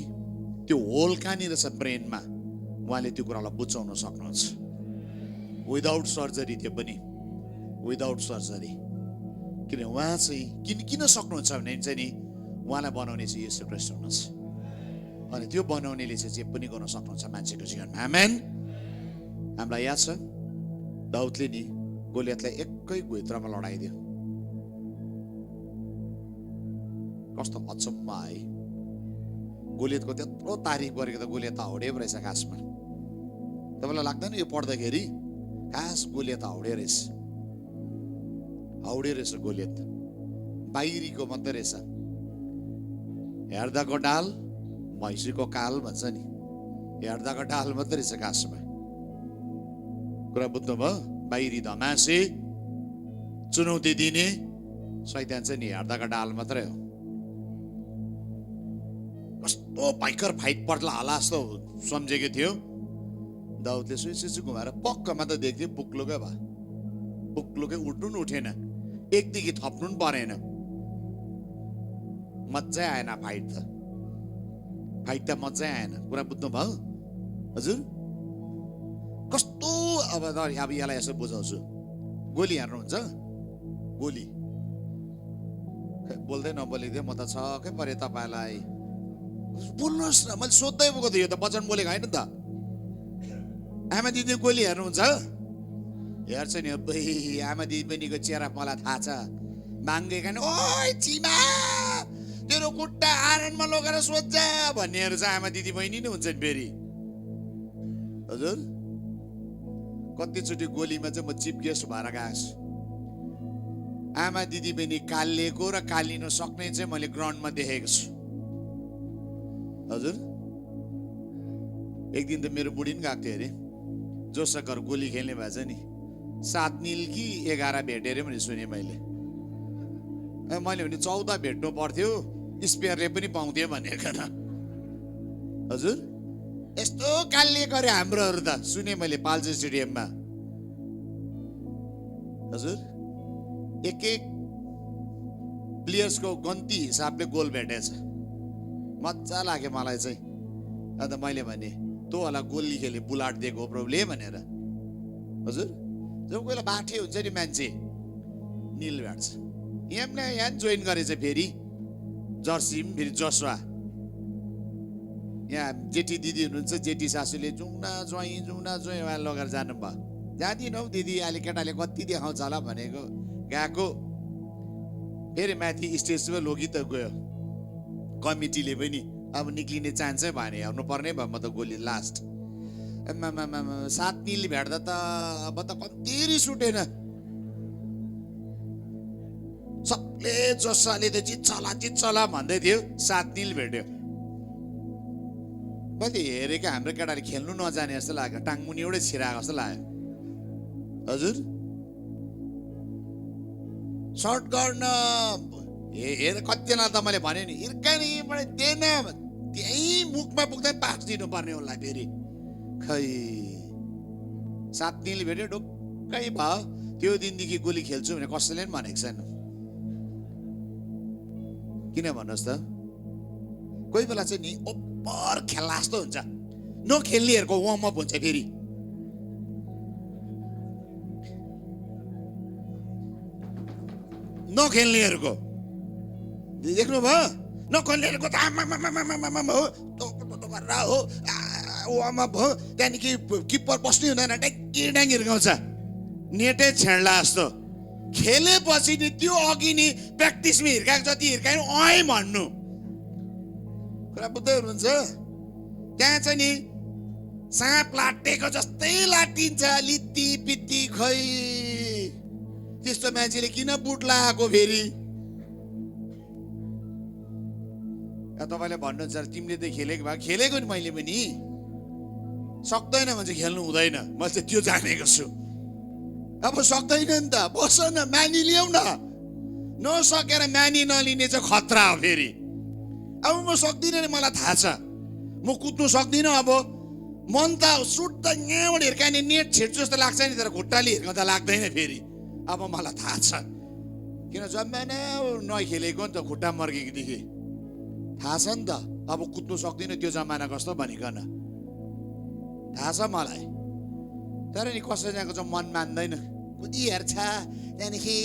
त्यो होल कहाँनिर छ ब्रेनमा, उहाँले त्यो कुरालाई बुझाउन सक्नुहुन्छ। विदाउट सर्जरी, त्यो पनि विदाउट सर्जरी। किन उहाँ चाहिँ किन सक्नुहुन्छ भने चाहिँ नि उहाँलाई बनाउने चाहिँ येशू ख्रीष्ट हुनुहुन्छ। अनि त्यो बनाउनेले चाहिँ जे पनि गर्न सक्नुहुन्छ मान्छेको जीवनमा। आमेन। हामीलाई याद छ दाउदले नि गोलियतलाई एकै भित्रमा लडाइदियो। कस्तो अचम्म है, गोलियतको त्यत्रो तारिफ गरेको त गोलियत हाउडे रहेछ खासमा। तपाईँलाई लाग्दैन यो पढ्दाखेरि खास गोलियत हाउडे रहेछ, हाउडे रहेछ गोलियत, बाहिरीको मात्रै रहेछ। हेर्दाको डाल भैँसीको काल भन्छ नि, हेर्दाको डाल मात्रै रहेछ खासमा। कुरा बुझ्नुभयो? बाहिरी धमासे चुनौती दिने शैतान चाहिँ नि हेर्दाको डाल मात्रै हो। कस्तो भयङ्कर फाइट पर्ला होला जस्तो सम्झेको थियो। दाउदले सुइसुइसु घुमाएर पक्कमा त देख्थ्यो पुक्लुकै भयो, पुक्लुकै उठ्नु पनि उठेन, एकदेखि थप्नु पनि परेन। मजै आएन फाइट त मजै आएन। कुरा बुझ्नु भयो हजुर? कस्तो अब यसलाई यसो बुझाउँछु। गोली हार्नुहुन्छ? गोली बोल्दै नबोलेको म त छक्कै परे तपाईँलाई। बोल्नुहोस् न, मैले सोध्दै बोको थिएँ, यो त वचन बोलेको होइन त। आमा दिदी गोली हेर्नुहुन्छ? हेर्छ नि अबै, आमा दिदी बहिनीको चेहरा मलाई थाहा छ। माग्दै खाने ओइ चिमा तेरो खुट्टा आरनमा लगेर सोध्छ भन्नेहरू चाहिँ आमा दिदी बहिनी नै हुन्छन् फेरि। हजुर कतिचोटि गोलीमा चाहिँ म चिफ गेस्ट भएर गएको छु। आमा दिदी बहिनी कालिएको र कालिन सक्ने चाहिँ मैले ग्राउन्डमा देखेको छु। हजुर एक दिन त मेरो बुढी पनि गएको थियो अरे, जोसँग घर गोली खेल्ने भएछ नि, 7 नील कि 11 भेटे अरे भने सुने मैले। मैले भने 14 भेट्नु पर्थ्यो, स्पेयरले पनि पाउँथ्यो भनेको न। हजुर यस्तो कालिए गरे हाम्रोहरू त सुने मैले पाल्जे स्टेडियममा। हजुर एक प्लेयर्सको गन्ती हिसाबले गोल भेटेछ। मजा लाग्यो मलाई चाहिँ। अन्त मैले भने तँ होला गोली खेले बुलाट दिएको प्रभुले भनेर। हजुर जब कोही बेला बाठे हुन्छ नि मान्छे, निल भेट्छ। यहाँ जोइन गरेछ फेरि जर्सी पनि फेरि जसवा। यहाँ जेठी दिदी हुनुहुन्छ, जेठी सासूले जुङ्ना ज्वाइँ उहाँ लगेर जानुभयो। जाँदिनँ हौ दिदी, अहिले केटाले कति देखाउँछ होला भनेको गएको। फेरि माथि स्टेजमा लोगी त गयो, कमिटीले पनि अब निक्लिने चान्सै भएन, हेर्नुपर्ने भयो म त गोली लास्ट। 7 नील भेट्दा त अब त कम्ती रिस उठेन। सबले जसले त जित्छ भन्दै थियो, 7 नील भेट्यो। मैले हेरेको हाम्रो केटाले खेल्नु नजाने जस्तो लाग्यो, टाङमुनि एउटै छिराएको जस्तो लाग्यो। हजुर सर्ट गर्न हेर कतिजना त मैले भने नि हिर्कानीबाट दिएन, त्यही मुखमा पुग्दै पास दिनुपर्ने होला फेरि। खै 7 नील भेट्यो, ढुक्कै भयो। त्यो दिनदेखि गोली खेल्छु भने कसैले पनि भनेको छैन। किन भन्नुहोस् त, कोही बेला चाहिँ नि ओभर खेल्ला जस्तो हुन्छ, नखेल्नेहरूको वार्मअप हुन्छ फेरि। नखेल्नेहरूको देख्नुभयो, नखेल्नेहरूको त हो वार्मअप हो। त्यहाँदेखि किप्पर बस्नै हुँदैन, ड्याङ्गी हिर्काउँछ, नेटै छेड्ला जस्तो। खेलेपछि नि त्यो अघि नि प्र्याक्टिसमा हिर्काएको जति हिर्कायो अँ भन्नु। कुरा बुझ्दै हुनुहुन्छ? त्यहाँ चाहिँ नि साँप लाटेको जस्तै लाटिन्छ, लित्ती पित्ती खै। त्यस्तो मान्छेले किन बुट लगाएको फेरि? तपाईँले भन्नुहुन्छ तिमीले त खेलेको भए खेलेको नि, मैले पनि सक्दैन भने खेल्नु हुँदैन, मैले चाहिँ त्यो जानेको छु। अब सक्दैन नि त, बस न, मानिलियौ न। नसकेर मानि नलिने चाहिँ खतरा हो फेरि। अब म सक्दिनँ नि, मलाई थाहा छ, म कुद्नु सक्दिनँ। अब मन त सुट त यहाँबाट हिर्काने नेट छिट्छु जस्तो लाग्छ नि, तर खुट्टाले हिर्काउँदा लाग्दैन फेरि। अब मलाई थाहा छ, किन जमाना नखेलेको नि त, खुट्टा मर्केकोदेखि थाहा छ नि त। अब कुद्नु सक्दिनँ त्यो जमाना कस्तो भनिकन थाहा छ मलाई। तर नि कसैजनाको चाहिँ मन मान्दैन, कुदिहेर्छ त्यहाँदेखि।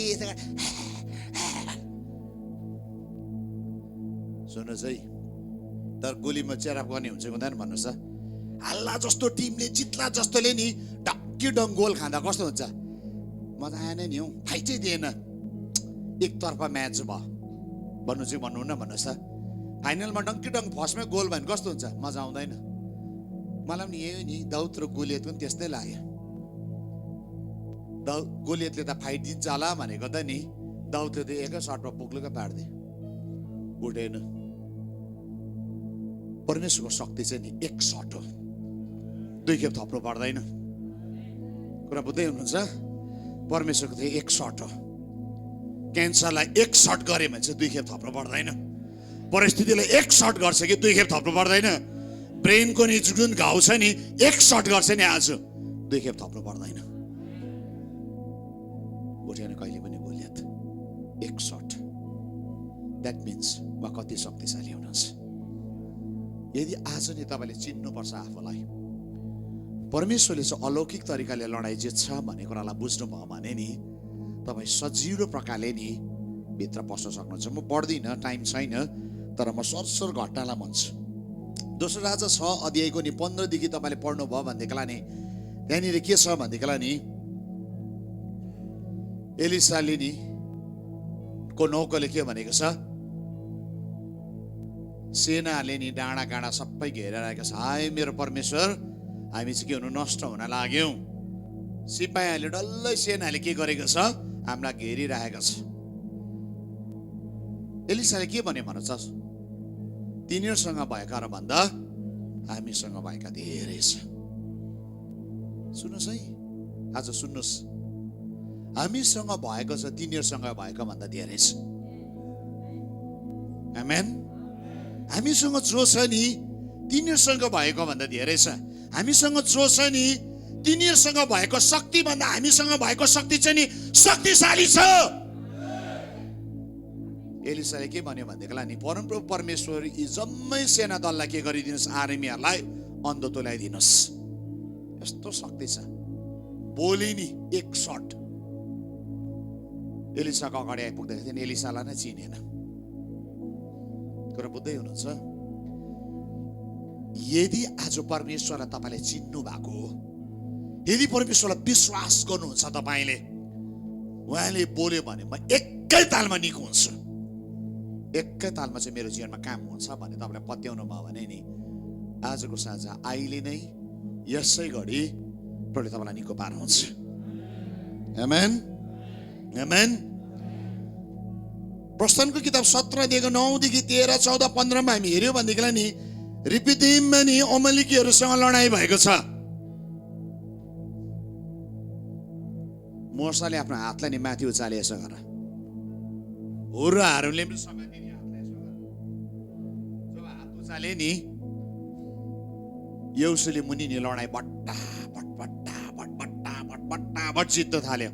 सुन्नुहोस् है, तर गोलीमा चेराप गर्ने हुन्छ हुँदैन भन्नुहोस् त? हल्ला जस्तो टिमले जित्ला जस्तोले नि डक्की डङ गोल खाँदा कस्तो हुन्छ? मजा आएन नि हौ, फाइटै दिएन, एकतर्फा म्याच भयो भन्नु चाहिँ भन्नुहुन्न भन्नुहोस् त? फाइनलमा डङ्की डङ फर्स्टमै गोल भयो भने कस्तो हुन्छ? मजा आउँदैन? मलाई पनि यही नि, दाउद र गोलियतको पनि त्यस्तै लाग्यो। गोलियतले त फाइट दिन्छ होला भनेको त नि, दाउदले त एकै सर्टमा पुग्लुकै पार्दै उठेन। परमेश्वरको शक्ति चाहिँ नि एक सर्ट हो, दुई खेप थप्नु पर्दैन। कुरा बुझ्दै हुनुहुन्छ? परमेश्वरको चाहिँ एक सर्ट हो। क्यान्सरलाई एक सर्ट गऱ्यो भने चाहिँ दुई खेप थप्नु पर्दैन। परिस्थितिलाई एक सर्ट गर्छ कि दुई खेप थप्नु पर्दैन। ब्रेनको नि जुन घाउ छ नि, एक सर्ट गर्छ नि आज, दुई खेप थप्नु पर्दैन। उठेन कहिले पनि गोलियत, एक सर्ट। द्याट मिन्स उहाँ कति शक्तिशाली हुनुहुन्छ। यदि आज नि तपाईँले चिन्नुपर्छ आफूलाई, परमेश्वरले चाहिँ अलौकिक तरिकाले लडाइँ जित्छ भन्ने कुरालाई बुझ्नुभयो भने नि तपाईँ सजिलो प्रकारले नि भित्र पस्न सक्नुहुन्छ। म पढ्दिनँ, टाइम छैन, तर म सरसर घटनालाई भन्छु। दोस्रो राजा 6 अध्यायको नि 15 देखि तपाईँले पढ्नुभयो भनेदेखिलाई नि त्यहाँनिर के छ भनेदेखिलाई नि, एलिसाले नि को नौकरले के भनेको छ? सेनाले नि डाँडा काँडा सबै घेरेर आएको छ। हाय मेरो परमेश्वर, हामी चाहिँ के हुनु, नष्ट हुन लाग्यौँ। सिपाहीहरूले डल्लै सेनाले के गरेको छ? हामीलाई घेरिरहेको छ। एलिसाले के भन्यो भन्छ? तिनीहरूसँग भएका भन्दा हामीसँग भएका धेरै छ। सुन्नुहोस् है, आज सुन्नुहोस्, हामीसँग भएको छ तिनीहरूसँग भएको भन्दा धेरै छ। आमेन। हामीसँग जो छ नि तिनीहरूसँग भएको भन्दा धेरै छ। हामीसँग जो छ नि तिनीहरूसँग भएको शक्ति भन्दा हामीसँग भएको शक्ति चाहिँ नि शक्तिशाली छ। एलिसाले के भन्यो भनेदेखिलाई नि, परमप्रभु परमेश्वर यी जम्मै सेना दललाई के गरिदिनुहोस्, आर्मीहरूलाई अन्ध तुल्याइदिनुहोस्। यस्तो शक्ति छ। बोली नि एक सर्ट एलिसाको अगाडि आइपुग्दाखेरि एलिसालाई नै चिनेन। कुरा बुझ्दै हुनुहुन्छ? यदि आज परमेश्वरलाई तपाईँले चिन्नु भएको हो, यदि परमेश्वरलाई विश्वास गर्नुहुन्छ तपाईँले, उहाँले बोल्यो भने म एकै तालमा निको हुन्छु, एकै तालमा चाहिँ मेरो जीवनमा काम हुन्छ भन्ने तपाईँले पत्याउनु भयो भने नि आजको साँझ अहिले नै यसै घडी प्रभुले तपाईँलाई निको पार्नुहुन्छ। आमेन, आमेन। प्रस्थानको किताब 17 9 देखि 13, 14, 15 मा हामी हेऱ्यौँ भनेदेखिलाई नि रिपिदिममा नि अमलेकीहरूसँग लडाइँ भएको छ। मोसाले आफ्नो हातलाई नि माथि उचाले यसो गर, हुर्राहरूले पनि समातिने हातलाई यसो गर। जब हात उचाले नि यौसुले मुनि नि लडाइँ बट्टा बट बट्टा बट बट्टा बट बट्टा बट जित्न थाल्यो।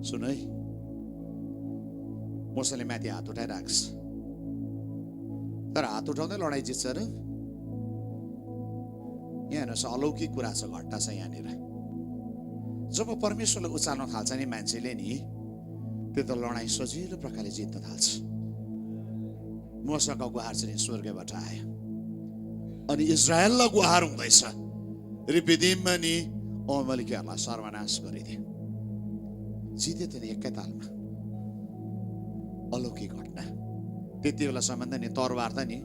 सुन है, मोसाले माथि हात उठाइराख्छ, तर हात उठाउँदै लडाइँ जित्छ र? यहाँ हेर्नुहोस्, अलौकिक कुरा छ, घटना छ यहाँनिर। जब परमेश्वरलाई उचाल्न थाल्छ नि मान्छेले नि, त्यो त लडाइँ सजिलो प्रकारले जित्न थाल्छ। मोसाको गुहार चाहिँ स्वर्गबाट आयो अनि इजरायललाई गुहार हुँदैछ। रिपिदिममा नि अमलेकीहरूलाई सर्वनाश गरिदियो। जित्यो त नि एकै तालमा। अलौकिक घटना। त्यति बेलासम्म त नि तरवार त नि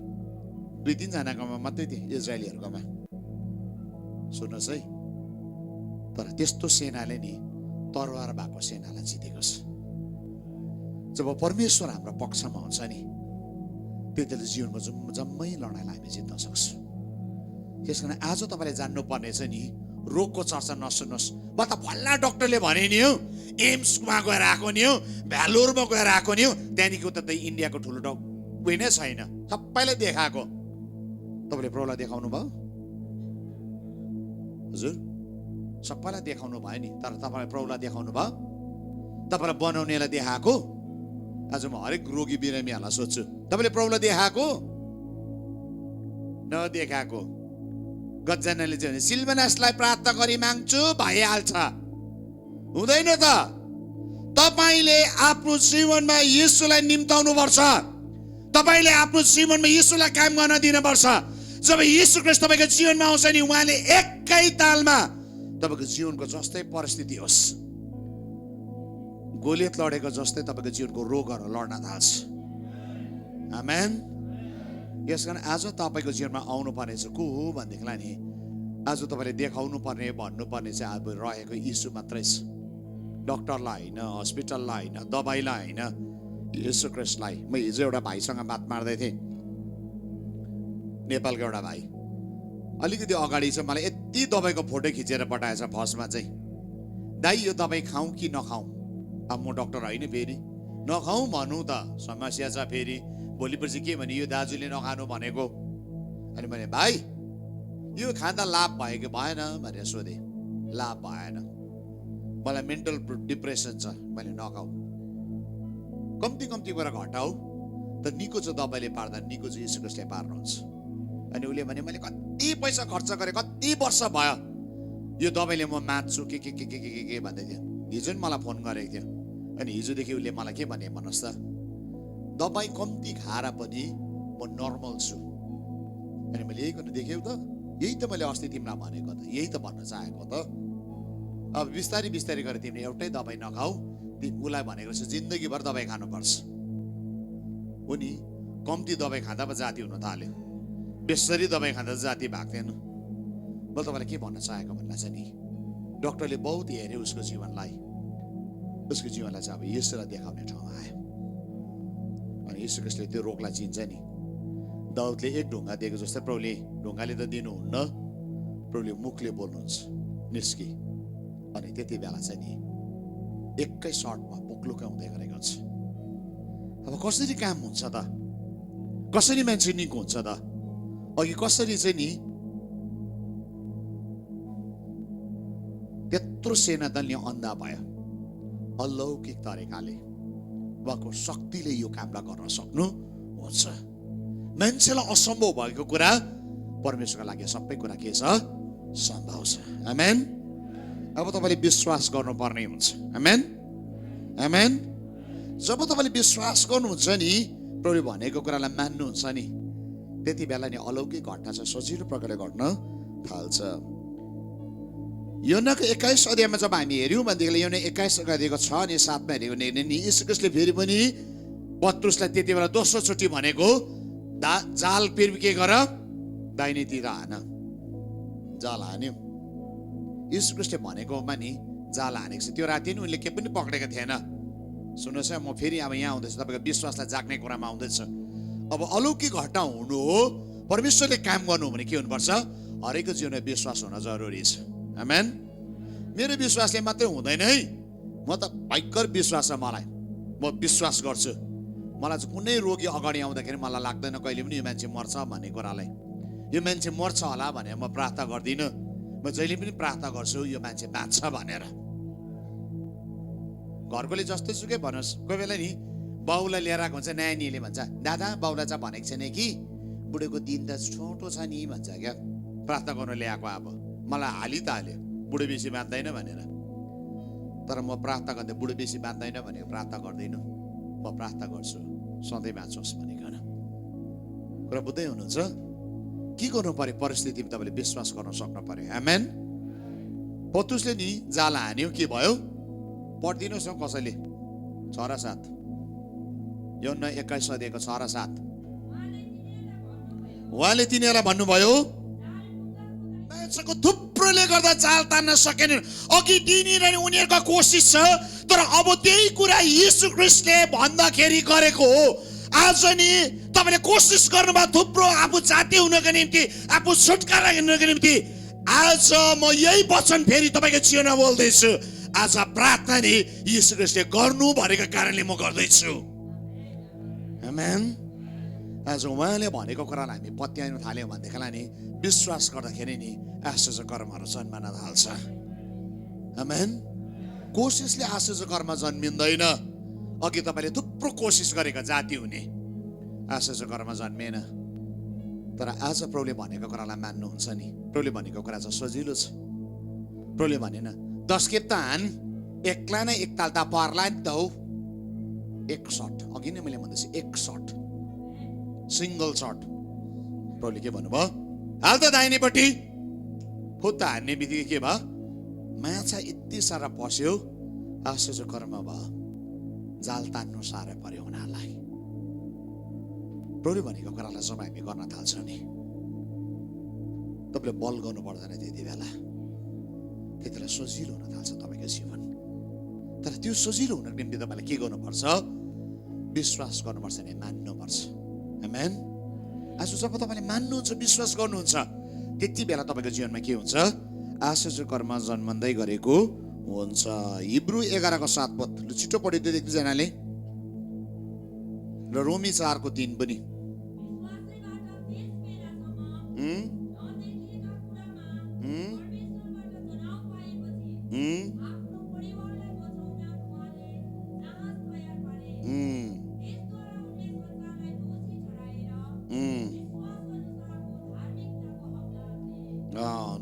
2-3 जनाकोमा मात्रै थियो, इजरायलीहरूकोमा। सुन्नुहोस् है, तर त्यस्तो सेनाले नि तरवार भएको सेनालाई जितेको छ। जब परमेश्वर हाम्रो पक्षमा हुन्छ नि, त्यतिले जीवनको जम्मै लडाइँलाई हामी जित्न सक्छौँ। त्यसकारण आज तपाईँले जान्नुपर्ने चाहिँ नि, रोगको चर्चा नसुन्नुहोस्। म त भल्ला डक्टरले भने नि हो, एम्समा गएर आएको नि हो, भ्यालोरमा गएर आएको नि हो, त्यहाँदेखि उता त इन्डियाको ठुलो उयो नै छैन, सबैलाई देखाएको। तपाईँले प्रभुलाई देखाउनु भयो? हजुर, सबैलाई देखाउनु भयो नि, तर तपाईँलाई प्रभुलाई देखाउनु भयो? तपाईँलाई बनाउनेलाई देखाएको? आज म हरेक रोगी बिरामीहरूलाई सोध्छु, तपाईँले प्रभुलाई देखाएको नदेखाएको? गजनाले चाहिँ सिल्भनासलाई प्रार्थना गरी माग्छु भइहाल्छ, हुँदैन त। तपाईँले आफ्नो जीवनमा येशूलाई निम्ताउनु पर्छ। तपाईँले आफ्नो जीवनमा येशूलाई काम गर्न दिनुपर्छ। जब येशू ख्रीष्ट तपाईँको जीवनमा आउँछ नि, उहाँले एकै तालमा तपाईँको जीवनको जस्तै परिस्थिति होस्, गोलियत लडेको जस्तै तपाईँको जीवनको रोगहरू लड्न थाल्छ। आमेन। यसकारण आज तपाईँको जीवनमा आउनु पर्ने चाहिँ को हो भनेदेखिलाई नि, आज तपाईँले देखाउनु पर्ने भन्नुपर्ने चाहिँ अब रहेको येशू मात्रै छ। डक्टरलाई होइन, हस्पिटललाई होइन, दबाईलाई होइन, येशू ख्रीष्टलाई। म हिजो एउटा भाइसँग बात मार्दै थिएँ, नेपालको एउटा भाइ। अलिकति अगाडि चाहिँ मलाई यति दबाईको फोटो खिचेर पठाएछ फर्स्टमा चाहिँ, दाइ यो दबाई खाउँ कि नखाउँ? अब म डक्टर होइन, फेरि नखाउँ भन्नु त समस्या छ। फेरि भोलिपर्सि के भने यो दाजुले नखानु भनेको। अनि मैले भाइ यो खाँदा लाभ भयो कि भएन भनेर सोधेँ। लाभ भएन, मलाई मेन्टल डिप्रेसन छ, मैले नखाऊ। कम्ती कम्ती गरेर घटाऊ त निको चाहिँ दबाईले पार्दा निको चाहिँ येशू ख्रीष्टले पार्नुहुन्छ। अनि उसले भने मैले कति पैसा खर्च गरेँ, कति वर्ष भयो यो दबाईले म मान्छु के भन्दै थियो। हिजो नि मलाई फोन गरेको थियो। अनि हिजोदेखि उसले मलाई के भने भन्नुहोस् त, दबाई कम्ती खाएर पनि म नर्मल छु। अनि मैले यही गर्नु देख्यौ त, यही त मैले अस्ति तिमीलाई भनेको त, यही त भन्न चाहेको त। अब बिस्तारै बिस्तारै गरेर तिमीले एउटै दबाई नखाऊ। उसलाई भनेको छ जिन्दगीभर दबाई खानुपर्छ। उनी कम्ती दबाई खाँदा पो जाति हुन थाल्यो, बेसरी दबाई खाँदा जाति भएको थिएन। मैले तपाईँलाई के भन्न चाहेको भन्दा चाहिँ नि, डक्टरले बहुत हेऱ्यो उसको जीवनलाई, उसको जीवनलाई चाहिँ अब येशूलाई देखाउने ठाउँमा आयो। अनि येशू ख्रीष्टले त्यो रोगलाई चिन्छ नि। दाउदले एक ढुङ्गा दिएको जस्तै प्रभुले ढुङ्गाले त दिनुहुन्न, प्रभुले मुखले बोल्नुहुन्छ, निस्की। अनि त्यति बेला चाहिँ नि एकै सर्टमा पोक्लुका हुँदै गरेको छ। अब कसरी काम हुन्छ त? कसरी मान्छे निको हुन्छ त? अघि कसरी चाहिँ नि त्यत्रो सेना दल नि अन्धा भयो? अलौकिक तरिकाले उहाँको शक्तिले यो कामलाई गर्न सक्नु हुन्छ। मान्छेलाई असम्भव भएको कुरा परमेश्वरको लागि सबै कुरा के छ? सम्भव छ। आमेन। अब तपाईँले विश्वास गर्नुपर्ने हुन्छ। आमेन, आमेन। जब तपाईँले विश्वास गर्नुहुन्छ नि, प्रभुले भनेको कुरालाई मान्नुहुन्छ नि, त्यति बेला नि अलौकिक घटना चाहिँ सजिलो प्रकारले घट्न थाल्छ। योनाको 21 अध्यायमा जब हामी हेऱ्यौँ भनेदेखि योना 21 अध्यायको 6 अनि 7मा हेऱ्यौँ भने नि येशू ख्रीष्टले फेरि पनि पत्रुसलाई त्यति बेला दोस्रो चोटि भनेको जाल फेरि के गर, दाहिनेतिर हान। जाल हान्यो। येशू ख्रीष्टले भनेकोमा नि जाल हानेको छ। त्यो राति नि उनले के पनि पक्रेको थिएन। सुन्नुहोस् है, म फेरि अब यहाँ आउँदैछु, तपाईँको विश्वासलाई जाग्ने कुरामा आउँदैछ। अब अलौकिक घटना हुनु हो, परमेश्वरले काम गर्नु भने के हुनुपर्छ? हरेकको जीवनमा विश्वास हुन जरुरी छ। आमेन। मेरो विश्वासले मात्रै हुँदैन है, म त भयङ्कर विश्वास छ मलाई। म विश्वास गर्छु। मलाई चाहिँ कुनै रोगी अगाडि आउँदाखेरि मलाई लाग्दैन कहिले पनि यो मान्छे मर्छ भन्ने कुरालाई। यो मान्छे मर्छ होला भनेर म प्रार्थना गर्दिनँ। म जहिले पनि प्रार्थना गर्छु यो मान्छे बाँच्छ भनेर। घरकोले जस्तो सुकै भनोस्, कोही बेला नि बाउलाई लिएर आएको हुन्छ, नानीले भन्छ दादा बाउलाई चाहिँ भनेको छैन कि बुढोको दिन त छोटो छ नि भन्छ क्या। प्रार्थना गर्नु ल्याएको अब मलाई हालि त हाल्यो बुढो बेसी बाँच्दैन भनेर। तर म प्रार्थना गर्दै बुढो बेसी बाँच्दैन भनेर प्रार्थना गर्दिनँ। म प्रार्थना गर्छु सधैँ बाँचोस् भनिकन। कुरा बुझ्दै हुनुहुन्छ? के गर्नु पर्यो? परिस्थितिमा तपाईँले विश्वास गर्न सक्नु पर्यो। आमेन। पत्रुसले नि जाल हान्यो, के भयो? पढिदिनुहोस् न कसैले 6 र 7 यूहन्ना 21 अध्यायको 6 र 7 उहाँले तिनीहरूलाई भन्नुभयो मान्छेको थुप्रोले गर्दा जाल तान्न सकेनन्। अघि दिनदिनै उनीहरूको कोसिस छ, तर अब त्यही कुरा येशू ख्रीष्टले भन्दाखेरि गरेको हो। आज नि तपाईले कोसिस गर्नुभयो थुप्रो आफू जाति हुनको निम्ति, आफू छुटकारा हुनको निम्ति। आज म यही वचन फेरि तपाईको जीवनमा बोल्दैछु। आज प्रार्थना नि येशू ख्रीष्टले गर्नु भनेको कारणले म गर्दैछु। आमेन। आज उहाँले भनेको कुरालाई हामी पत्याउन थाल्यौँ भनेदेखिलाई नि विश्वास गर्दाखेरि नि आश्चर्य कर्महरू जन्मन थाल्छ। आमेन। कोसिसले आश्चर्य कर्म जन्मिँदैन। अघि तपाईले थुप्रो कोसिस गरेका जाति हुने, आश्चर्य कर्म जन्मेन। तर आज प्रभुले भनेको कुरालाई मान्नुहुन्छ नि। प्रभुले भनेको कुरा चाहिँ सजिलो छ। प्रभुले भनेन 10 खेप त हान, एक्ला नै एकताल त पर्ला नि त हो। एक शट, अघि नै मैले भन्दैछु एक शट, सिंगल शट। प्रभुले के भन्नुभयो? हाल त दाहिनेपट्टि। फुत्ता हान्ने बित्तिकै के भयो? माछा यति सारा पस्यो, आश्चर्य कर्म भयो। जाल तान्नु साह्रो पर्यो उनीहरूलाई। प्रभुले भनेको कुरालाई जब हामी गर्न थाल्छौँ नि, तपाईँले बल गर्नु पर्दैन। त्यति बेला सजिलो हुन थाल्छ तपाईँको जीवन। तर त्यो सजिलो हुनको निम्ति तपाईँले के गर्नुपर्छ? विश्वास गर्नुपर्छ नि, मान्नुपर्छ। आमेन। आज जब तपाईँले मान्नुहुन्छ, विश्वास गर्नुहुन्छ, त्यति बेला तपाईँको जीवनमा के हुन्छ? आश्चर्य कर्म जन्मँदै गरेको हुन्छ। हिब्रू 11 को 7 पद छिटो पढिदियो एकजनाले, र रोमी 4 को 3 पनि।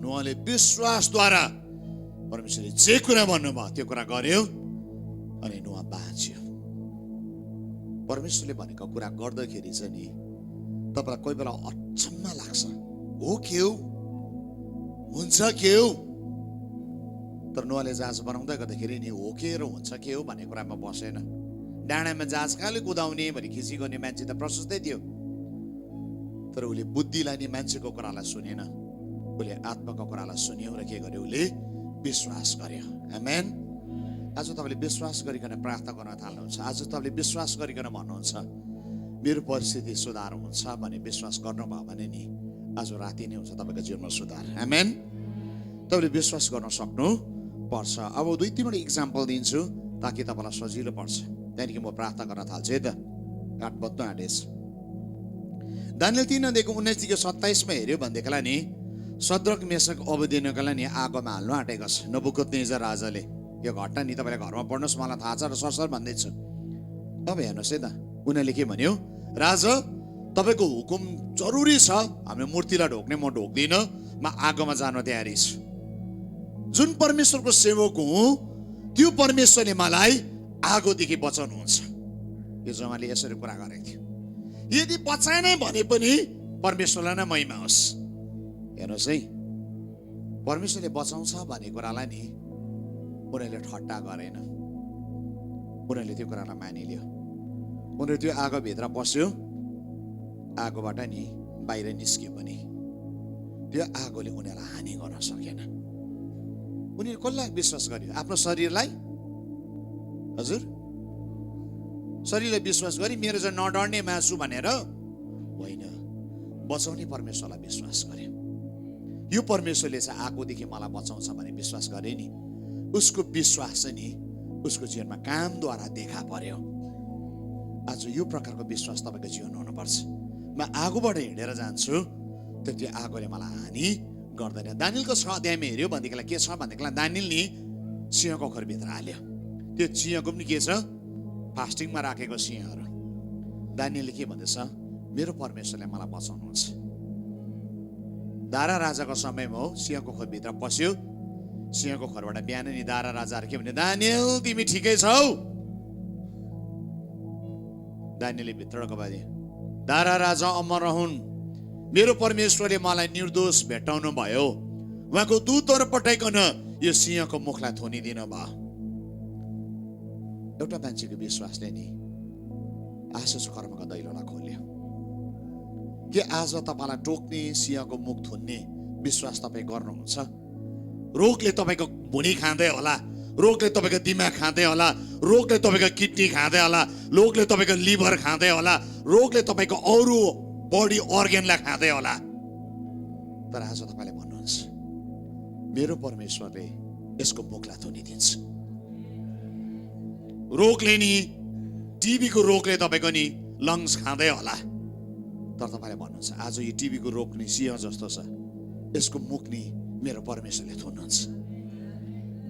नुहाले विश्वासद्वारा परमेश्वरले जे कुरा भन्नुभयो त्यो कुरा गर्यो अनि नुहा बाँच्यो। परमेश्वरले भनेको कुरा गर्दाखेरि चाहिँ नि तपाईलाई कोही बेला अचम्म लाग्छ, हो के हो, हुन्छ के हो। तर नुहाले जहाज बनाउँदै गर्दाखेरि नि हो के र हुन्छ के हो भन्ने कुरामा बसेन। डाँडामा जहाज कहाँले कुदाउने भने खिची गर्ने मान्छे त प्रशस्तै थियो, तर उसले बुद्धिलाई नि मान्छेको कुरालाई सुनेन। उसले आत्माको कुरालाई सुन्यो र के गर्यो? उसले विश्वास गर्यो। आमेन। आज तपाईँले विश्वास गरिकन प्रार्थना गर्न थाल्नुहुन्छ। आज तपाईँले विश्वास गरिकन भन्नुहुन्छ मेरो परिस्थिति सुधार हुन्छ भने विश्वास गर्नुभयो भने नि आज राति नै हुन्छ तपाईँको जीवनमा सुधार। आमेन। तपाईँले विश्वास गर्न सक्नु पर्छ। अब 2-3 इक्जाम्पल दिन्छु ताकि तपाईँलाई सजिलो पर्छ। त्यहाँदेखि म प्रार्थना गर्न थाल्छु है त। काट बत्नु आँटेछ। दानियल 3:19-27 हेऱ्यो भनेदेखिलाई नि सद्रक मेशक अबेदनगोलाई नि आगोमा हाल्नु आँटेको छ नबुकदनेजर राजाले। यो घटना नि तपाईँले घरमा पढ्नुहोस्, मलाई थाहा छ र सरसर भन्दैछु। अब हेर्नुहोस् है त, उनीहरूले के भन्यो? राजा तपाईँको हुकुम जरुरी छ, हाम्रो मूर्तिलाई ढोक्ने म ढोक्दिनँ, म आगोमा जान तयारी छु। जुन परमेश्वरको सेवक हुँ त्यो परमेश्वरले मलाई आगोदेखि बचाउनुहुन्छ। यो जमाले यसरी कुरा गरेको थियो। यदि बचाएन भने पनि परमेश्वरलाई नै महिमा होस्। हेर्नुहोस् है, परमेश्वरले बचाउँछ भन्ने कुरालाई नि उनीहरूले ठट्टा गरेन, उनीहरूले त्यो कुरालाई मानिलियो। उनीहरू त्यो आगोभित्र पस्यो, आगोबाट नि बाहिर निस्कियो पनि त्यो आगोले उनीहरूलाई हानि गर्न सकेन। उनीहरू कसलाई विश्वास गर्यो? आफ्नो शरीरलाई? हजुर, शरीरलाई विश्वास गरी मेरो चाहिँ नडर्ने मासु भनेर होइन, बचाउने परमेश्वरलाई विश्वास गर्यो। यो परमेश्वरले चाहिँ आगोदेखि मलाई बचाउँछ भने विश्वास गरे नि, उसको विश्वास चाहिँ नि उसको जीवनमा कामद्वारा देखा पर्यो। आज यो प्रकारको विश्वास तपाईँको जीवन हुनुपर्छ। म आगोबाट हिँडेर जान्छु त त्यो आगोले मलाई हानि गर्दैन। दानियलको 6 अध्यायमा हेऱ्यो भनेदेखिलाई के छ भनेदेखिलाई दानियल नि सिंहको खोरभित्र हाल्यो। त्यो सिंहको पनि के छ? फास्टिङमा राखेको सिंहहरू। दानियलले के भन्दैछ? मेरो परमेश्वरले मलाई बचाउनुहुन्छ। दारा राजाको समयमा हो, सिंहको खोरभित्र पस्यो। सिंहको खोरबाट बिहान नि दारा राजाहरू के भने, दानियल तिमी ठिकै छौ? दानियलले भित्रको बाजे, दारा राजा अमर रहन्, मेरो परमेश्वरले मलाई निर्दोष भेटाउनु भयो, उहाँको दूतहरू पठाइकन यो सिंहको मुखलाई थोनिदिनु भयो। एउटा मान्छेको विश्वासले नि आशिष कर्मको दैलोलाई खोल्यो। के आज तपाईँलाई टोक्ने, सिंहको मुख थुन्ने विश्वास तपाईँ गर्नुहुन्छ? रोगले तपाईँको भुँडी खाँदै होला, रोगले तपाईँको दिमाग खाँदै होला, रोगले तपाईँको किडनी खाँदै होला, रोगले तपाईँको लिभर खाँदै होला, रोगले तपाईँको अरू बडी अर्गेनलाई खाँदै होला। तर आज तपाईँले भन्नुहुन्छ मेरो परमेश्वरले यसको मुखलाई थुनिदिन्छ। रोगले नि, टिबीको रोगले तपाईँको नि लङ्स खाँदै होला, तर तपाईँले भन्नुहुन्छ आज यो टिबीको रोग नि सिंह जस्तो छ, यसको मुख नि मेरो परमेश्वरले थुन्नुहुन्छ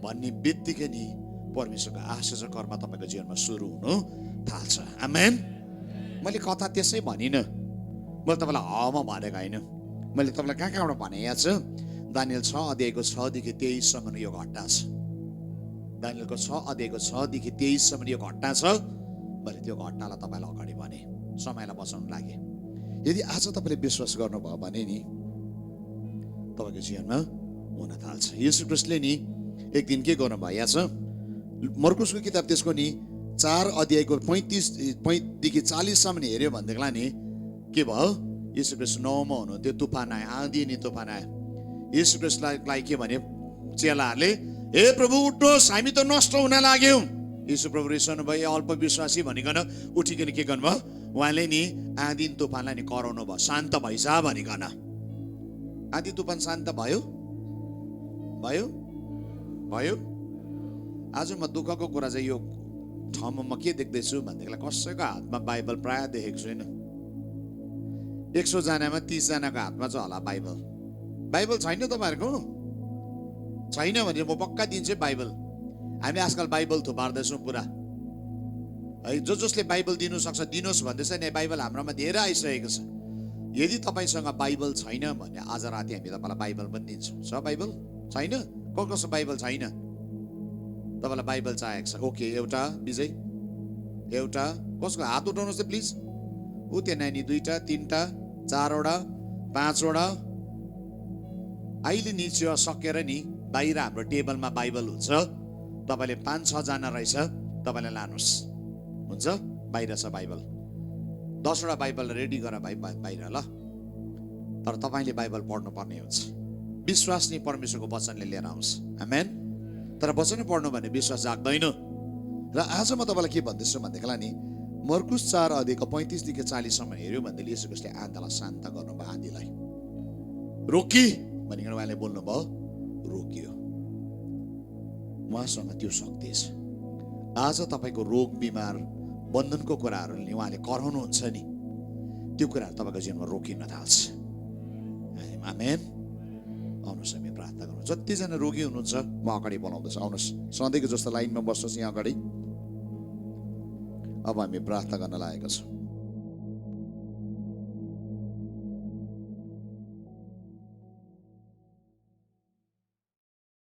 भन्ने बित्तिकै नि परमेश्वरको आशिष कर्म तपाईँको जीवनमा सुरु हुनु थाल्छ। आमेन। मैले कथा त्यसै भनिनँ, मैले तपाईँलाई हमा भनेको होइन। मैले तपाईँलाई कहाँबाट भने यहाँ छ, दानियल 6 अध्यायको 6 देखि 23 सम्म यो घटना छ। दानियलको 6 अध्यायको 6 देखि 23 सम्म यो घटना छ। मैले त्यो घटनालाई तपाईँलाई अगाडि भने समयलाई बचाउनु लागि। यदि आज तपाईँले विश्वास गर्नुभयो भने नि तपाईँको जीवनमा हुन थाल्छ। येशू ख्रीष्टले नि एक दिन के गर्नुभयो यहाँ छ, मर्कुसको किताब त्यसको नि 4 अध्यायको 35 देखि 40 सम्म हेऱ्यो भनेदेखिलाई नि के भयो, येशू ख्रीष्ट 9 मा हुनुहुन्थ्यो, तुफान आयो, आँधी नि तुफान आयो। येशू ख्रीष्टलाई के भने चेलाहरूले, हे प्रभु उठ्नुहोस्, हामी त नष्ट हुन लाग्यौँ। येशू प्रभु रिसाउनु भयो, अल्प विश्वासी भनिकन उठिकन के गर्नुभयो, उहाँले नि आँधी तुफानलाई नि कराउनु भयो, शान्त भइस भनिकन। आँधी तुफान शान्त भयो भयो भयो। आज म दुःखको कुरा चाहिँ यो ठाउँमा म के देख्दैछु भनेदेखिलाई कसैको हातमा बाइबल प्राय देखेको छुइनँ। 100 जनामा 30 जनाको हातमा चाहिँ होला बाइबल। बाइबल छैन तपाईँहरूको? छैन भने म पक्का दिन्छु बाइबल। हामी आजकल बाइबल थुपार्दैछौँ पुरा है। जसले बाइबल दिनु सक्छ दिनुहोस् भन्दैछ नि। बाइबल हाम्रोमा धेरै आइसकेको छ। यदि तपाईँसँग बाइबल छैन भने आज राति हामी तपाईँलाई बाइबल पनि दिन्छौँ। छ बाइबल? छैन? कसको बाइबल छैन? तपाईँलाई बाइबल चाहिएको छ? ओके, एउटा विजय, एउटा कसको हात उठाउनुहोस् त प्लिज। ऊ त्यो नानी 2टा 3टा 4वटा 5वटा। अहिले निचे सकेर नि बाहिर हाम्रो टेबलमा बाइबल हुन्छ। तपाईँले 5-6 जना रहेछ, तपाईँले लानुहोस्, हुन्छ? बाहिर छ बाइबल। 10वटा बाइबल रेडी गर भाइ बाहिर ल। तर तपाईँले बाइबल पढ्नुपर्ने हुन्छ। विश्वास नै परमेश्वरको वचनले लिएर आउँछ। आमेन। तर वचन पढ्नु भने विश्वास जाग्दैन। र आज म तपाईँलाई के भन्दैछु भनेदेखिलाई नि मर्कुस 4 अध्यायको 35 देखि 40 सम्म हेऱ्यो भनेदेखि येशू ख्रीष्टले आँधीलाई शान्त गर्नुभयो। आँधीलाई रोकी भनिकन उहाँले बोल्नुभयो, रोकियो। उहाँसँग त्यो शक्ति छ। आज तपाईँको रोग बिमार बन्धनको कुराहरूले उहाँले कराउनुहुन्छ नि, त्यो कुराहरू तपाईँको जीवनमा रोकिन थाल्छ। आमेन। आउनुहोस् हामी प्रार्थना गरौँ। जतिजना रोगी हुनुहुन्छ म अगाडि बोलाउँदैछु, आउनुहोस्। सधैँको जस्तो लाइनमा बस्नुहोस् यहाँ अगाडि। अब हामी प्रार्थना गर्न लागेका छौँ।